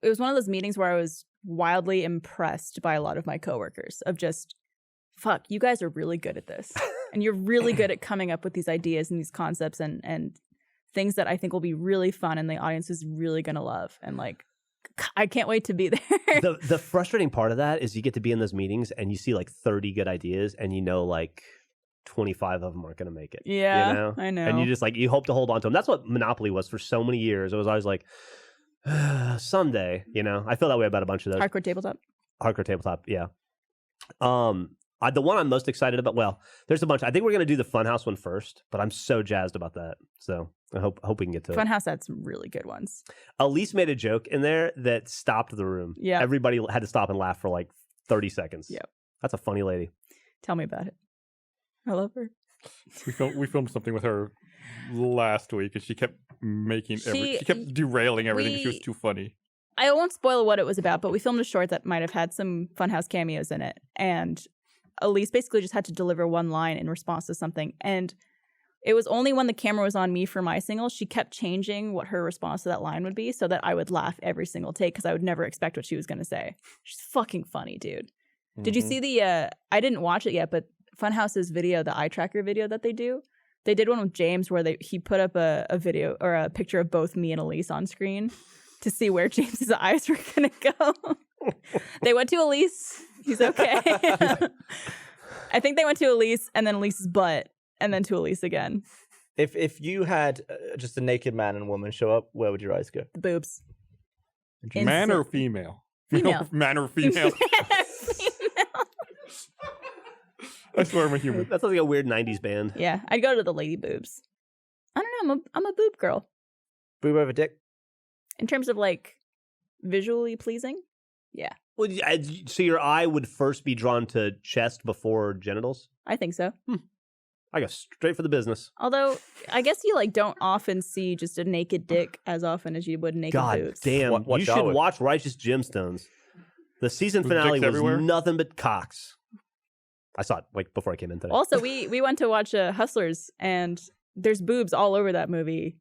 it was one of those meetings where I was wildly impressed by a lot of my coworkers of just, fuck, you guys are really good at this. And you're really good at coming up with these ideas and these concepts and things that I think will be really fun and the audience is really going to love. And like, I can't wait to be there. The frustrating part of that is you get to be in those meetings and you see like 30 good ideas and you know like 25 of them aren't going to make it. Yeah, you know? I know. And you just like, you hope to hold on to them. That's what Monopoly was for so many years. It was always like, someday, you know? I feel that way about a bunch of those. Hardcore tabletop, yeah. The one I'm most excited about, well, there's a bunch. I think we're going to do the Funhouse one first, but I'm so jazzed about that. So I hope we can get to it. Funhouse had some really good ones. Elise made a joke in there that stopped the room. Yeah. Everybody had to stop and laugh for like 30 seconds. Yep. That's a funny lady. Tell me about it. I love her. We filmed something with her last week, and she kept she kept derailing everything. She was too funny. I won't spoil what it was about, but we filmed a short that might have had some Funhouse cameos in it, and Elise basically just had to deliver one line in response to something. And it was only when the camera was on me for my single, she kept changing what her response to that line would be so that I would laugh every single take because I would never expect what she was going to say. She's fucking funny, dude. Mm-hmm. Did you see the, I didn't watch it yet, but Funhouse's video, the eye tracker video that they do, they did one with James where he put up a video or a picture of both me and Elise on screen to see where James's eyes were going to go. They went to Elise. He's okay. I think they went to Elise and then Elise's butt and then to Elise again. If you had just a naked man and woman show up, where would your eyes go? The boobs. Man or female? Female. Man or female? I swear I'm a human. That sounds like a weird 90s band. Yeah, I'd go to the lady boobs. I don't know. I'm a boob girl. Boob over dick? In terms of like visually pleasing? Yeah. Well, so your eye would first be drawn to chest before genitals? I think so. I go straight for the business. Although, I guess you like don't often see just a naked dick as often as you would naked boobs. God damn. You should watch Righteous Gemstones. The season finale was nothing but cocks. I saw it like before I came in today. Also, we went to watch Hustlers, and there's boobs all over that movie,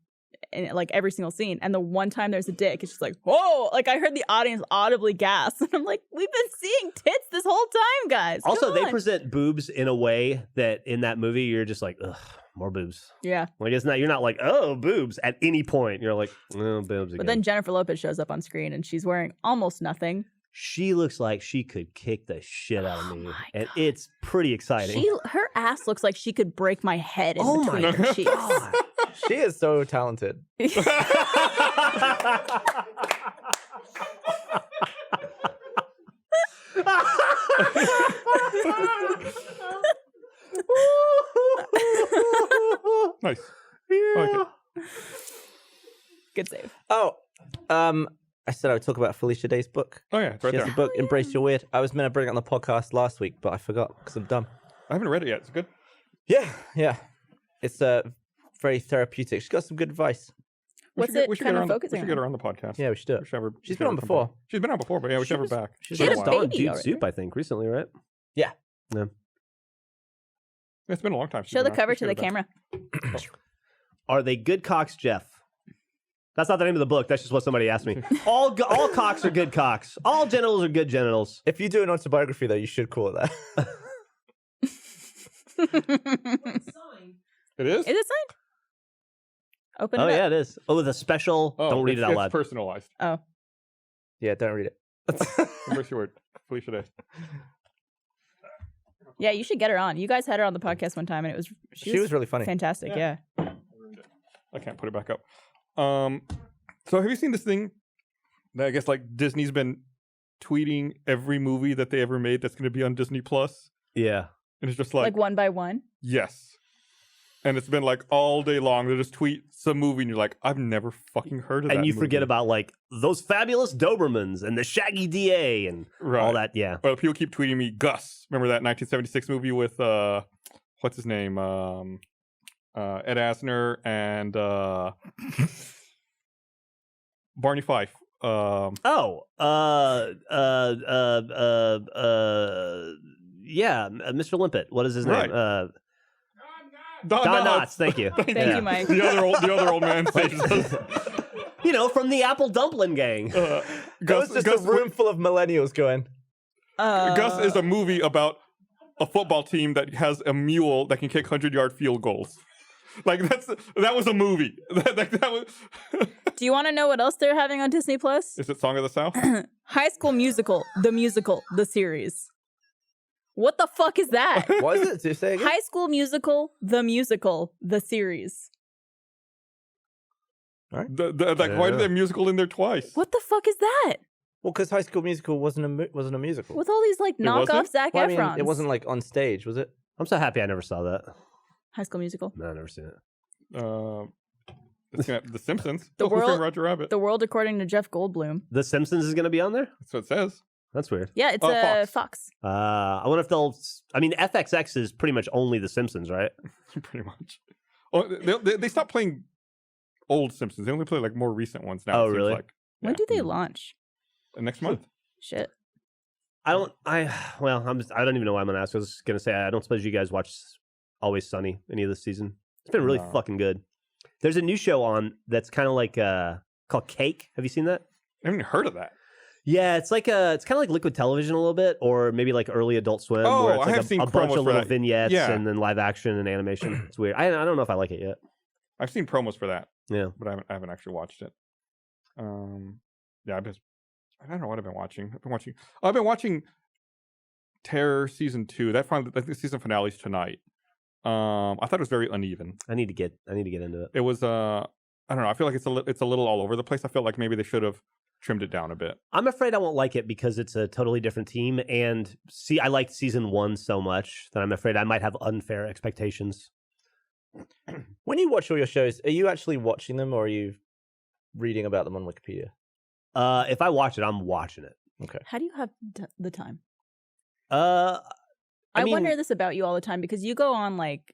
in like every single scene. And the one time there's a dick, it's just like, whoa! Like I heard the audience audibly gasp, and I'm like, we've been seeing tits this whole time, guys. Also, they present boobs in a way that in that movie you're just like, ugh. more boobs. Yeah. Like it's not. You're not like, oh, boobs at any point. You're like, oh, boobs again. But then Jennifer Lopez shows up on screen and she's wearing almost nothing. She looks like she could kick the shit out of me, my and God. it's pretty exciting. Her ass looks like she could break my head in Oh between my her cheeks. God. She is so talented. Nice. I like it. Good save. Oh, I said I would talk about Felicia Day's book. Oh yeah, it's right She has there. a book, Embrace Your Weird. I was meant to bring it on the podcast last week, but I forgot because I'm dumb. I haven't read it yet. It's good. Yeah. It's very therapeutic. She's got some good advice. What's it We should kind get of her on, focusing we should get her on? on the podcast. Yeah, we should do We it. should have her, She's we been should on have her come before. back. She's been on before, but yeah, we should have her back. She's She had Just a on baby Dude already, Soup, right? I think, recently, right? Yeah. Yeah. It's been a long time. since Show we've the been on. cover We to should the get her camera. Are they good cocks, Jeff? That's not the name of the book. That's just what somebody asked me. All cocks are good cocks. All genitals are good genitals. If you do an autobiography, though, you should call it that. It is? Is it signed? Open it Oh up. yeah, it is. Oh, with a special. Oh, don't read it out it's loud. personalized. Oh. Yeah, don't read it. Embrace your word. Felicia Day. Yeah, you should get her on. You guys had her on the podcast one time and She was really funny. fantastic, yeah. I can't put it back up. So have you seen this thing that I guess like Disney's been tweeting every movie that they ever made that's going to be on Disney Plus? Yeah. And it's just Like one by one. yes. And it's been like all day long. They just tweet some movie and you're like, I've never fucking heard of that And you forget movie. about like those fabulous Dobermans and the Shaggy DA and Right. all that. Yeah. Well, people keep tweeting me Gus. Remember that 1976 movie with what's his name? Ed Asner and Barney Fife. Yeah, Mr. Limpet. What is his name? Right. Don Knotts. Thank you. Thank Yeah. you, Mike. The other old man saves us. You know, from the Apple Dumpling Gang. That was just a room full of millennials going, Gus is a movie about a football team that has a mule that can kick 100-yard field goals. Like that was a movie. That was. Do you want to know what else they're having on Disney Plus? Is it Song of the South? High School Musical, the series. What the fuck is that? what is it? Did you say again? High School Musical, the series. Why did they have musical in there twice? What the fuck is that? Well, because High School Musical wasn't a musical. With all these like It wasn't? knockoff Zac Well, I mean, Efrons. it wasn't like on stage, was it? I'm so happy I never saw that. High School Musical. No, I've never seen it. The Simpsons. The Who Framed World- Roger Rabbit. The World According to Jeff Goldblum. The Simpsons is going to be on there? That's what it says. That's weird. Yeah, it's Fox. Fox. I wonder if they'll. I mean, FXX is pretty much only The Simpsons, right? Pretty much. Oh, they stopped playing old Simpsons. They only play like more recent ones now. Oh, it seems really? Like. When Yeah. do they launch? Next month. Shit. I don't even know why I'm going to ask. I was going to say, I don't suppose you guys watch Always Sunny any of this season. It's been really No. fucking good. There's a new show on that's kind of like called Cake. Have you seen that? I haven't even heard of that. Yeah, it's like it's kind of like Liquid Television a little bit, or maybe like early Adult Swim, Oh, where it's I like have seen a bunch promos of for little that. vignettes Yeah. and then live action and animation. It's weird. I don't know if I like it yet. I've seen promos for that, Yeah. but I haven't actually watched it. Yeah, I don't know what I've been watching. I've been watching Terror season 2. The season finale's tonight. I thought it was very uneven. I need to get into it. It was I don't know. I feel like it's a little all over the place. I feel like maybe they should have trimmed it down a bit. I'm afraid I won't like it because it's a totally different team. And I liked season 1 so much that I'm afraid I might have unfair expectations. When you watch all your shows, are you actually watching them or are you reading about them on Wikipedia? If I watch it, I'm watching it. Okay. How do you have the time? I mean, wonder this about you all the time because you go on like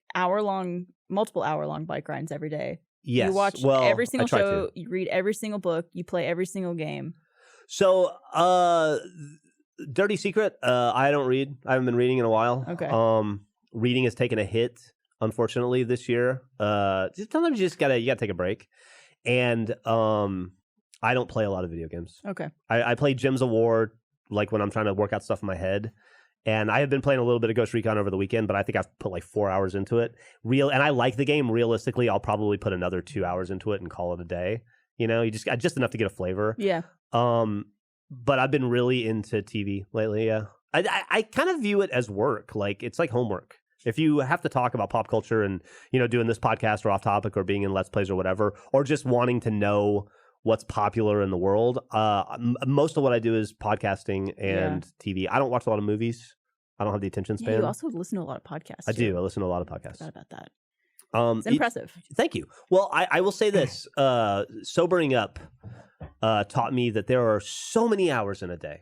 multiple hour-long bike rides every day. yes. You watch well, every single I try show, to. you read every single book, you play every single game. So, Dirty Secret, I don't read. I haven't been reading in a while. Okay. Reading has taken a hit, unfortunately, this year. Sometimes you gotta take a break. And I don't play a lot of video games. Okay. I play Gems of War like when I'm trying to work out stuff in my head. And I have been playing a little bit of Ghost Recon over the weekend, but I think I've put like 4 hours into it. And I like the game. Realistically, I'll probably put another 2 hours into it and call it a day. You know, you just enough to get a flavor. Yeah. But I've been really into TV lately. Yeah. I kind of view it as work. Like it's like homework. If you have to talk about pop culture and, you know, doing this podcast or off topic or being in Let's Plays or whatever, or just wanting to know what's popular in the world, most of what I do is podcasting and TV. I don't watch a lot of movies. I don't have the attention span. Yeah, you also listen to a lot of podcasts. I do. I listen to a lot of podcasts. I forgot about that. It's impressive. Thank you. Well, I will say this. Sobering up taught me that there are so many hours in a day.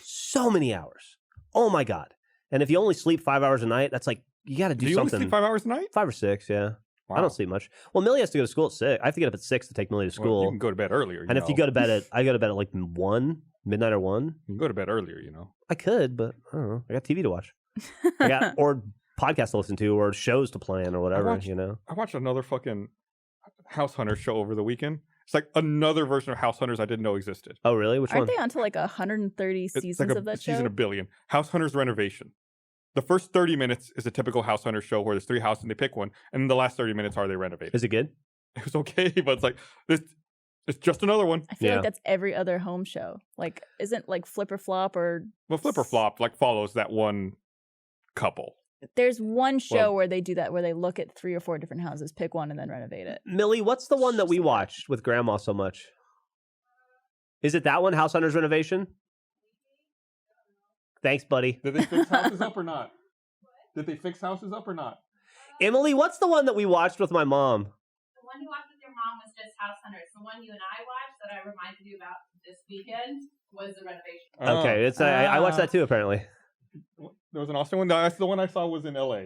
So many hours. Oh, my God. And if you only sleep 5 hours a night, that's like, you got to do something. Do you only sleep 5 hours a night? 5 or 6, yeah. Wow. I don't sleep much. Well, Millie has to go to school at 6. I have to get up at 6 to take Millie to school. Well, you can go to bed earlier. And if you go to bed I go to bed at like 1, midnight or 1. You can go to bed earlier, you know. I could, but I don't know. I got TV to watch. Or podcasts to listen to, or shows to plan, or whatever, you know. I watched another fucking House Hunters show over the weekend. It's like another version of House Hunters I didn't know existed. Oh, really? Which Aren't one? they onto like 130 seasons of that show? Season a billion. House Hunters Renovation. The first 30 minutes is a typical House Hunters show where there's 3 houses and they pick one, and then the last 30 minutes are they renovated. Is it good? It was okay, but it's like it's just another one. I feel like that's every other home show. Like, isn't like Flip or Flop or... Well, Flip or Flop like follows that one couple. There's one show where they do that, where they look at 3 or 4 different houses, pick one, and then renovate it. Millie, what's the one that we watched with Grandma so much? Is it that one, House Hunters Renovation? Thanks, buddy. Did they fix houses up or not? Did they fix houses up or not? Emily, what's the one that we watched with my mom? The one you watched with your mom was just House Hunters. The one you and I watched that I reminded you about this weekend was the renovation. Okay, I watched that too, apparently. There was an Austin one. The one I saw was in LA.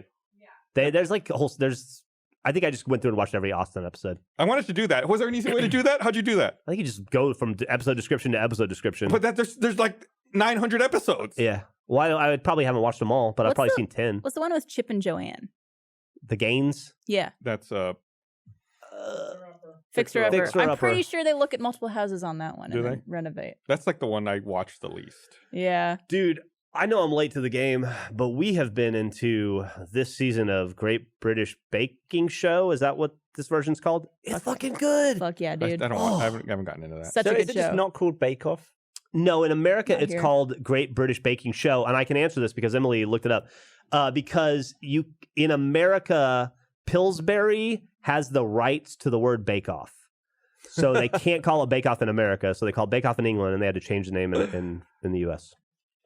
Yeah. There's I think I just went through and watched every Austin episode. I wanted to do that. Was there an easy way to do that? How'd you do that? I think you just go from episode description to episode description. But there's like 900 episodes. Yeah. Well, I probably haven't watched them all, but I've probably seen 10. What's the one with Chip and Joanne? The Gaines? Yeah. That's Fixer Upper. Fixer I'm Upper. pretty sure they look at multiple houses on that one Do and they? then renovate. That's like the one I watched the least. Yeah. Dude, I know I'm late to the game, but we have been into this season of Great British Baking Show. Is that what this version's called? It's fucking good. Fuck yeah, I dude. don't want, I haven't gotten into that. Such So a is good it show. just not called Bake Off? No, in America, Not it's here. called Great British Baking Show, and I can answer this because Emily looked it up. Because in America, Pillsbury has the rights to the word Bake Off, so they can't call it Bake Off in America. So they call it Bake Off in England, and they had to change the name in the U.S.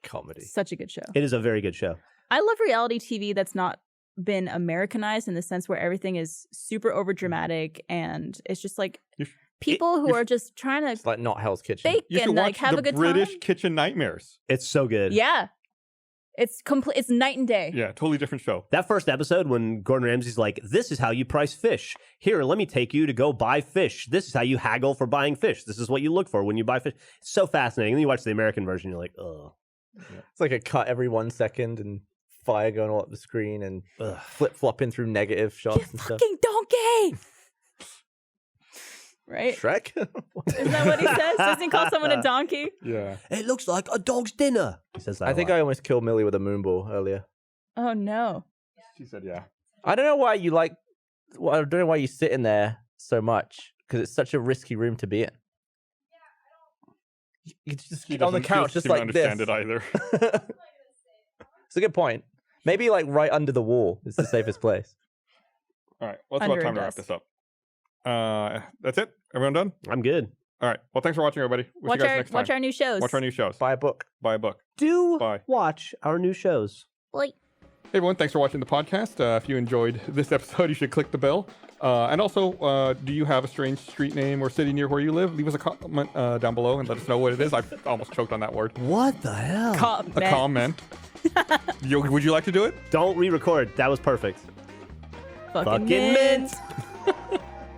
Comedy. Such a good show. It is a very good show. I love reality TV that's not been Americanized in the sense where everything is super over dramatic and it's just like people who are just trying to It's like not Hell's Kitchen. bake You should and watch like have the a good British time. Kitchen Nightmares. It's so good. Yeah. It's complete. It's night and day. Yeah, totally different show. That first episode when Gordon Ramsay's like, this is how you price fish. Here, let me take you to go buy fish. This is how you haggle for buying fish. This is what you look for when you buy fish. It's so fascinating. And then you watch the American version, you're like, ugh. It's like a cut every 1 second and fire going all up the screen and flip-flopping through negative shots You and stuff. fucking donkey! Right? Shrek? Isn't that what he says? Doesn't he call someone a donkey? Yeah. It looks like a dog's dinner. He says that I think I almost killed Millie with a moonball earlier. Oh no. She said, yeah. I don't know why you like... Well, I don't know why you sit in there so much because it's such a risky room to be in. You just She sit on the doesn't- couch she just doesn't like this. understand it either. It's a good point. Maybe like right under the wall is the safest place. All right. Well, it's Under about time to a wrap desk. this up. That's it? Everyone done? I'm good. All right. Well, thanks for watching, everybody. We'll see you guys next time. Watch our new shows. Watch our new shows. Buy a book. Buy a book. Do Bye. watch our new shows. Like, Hey, everyone. Thanks for watching the podcast. If you enjoyed this episode, you should click the bell. And also, do you have a strange street name or city near where you live? Leave us a comment down below and let us know what it is. I've almost choked on that word. What the hell? A comment. Would you like to do it? Don't re-record. That was perfect. fucking Fucking mint. mint.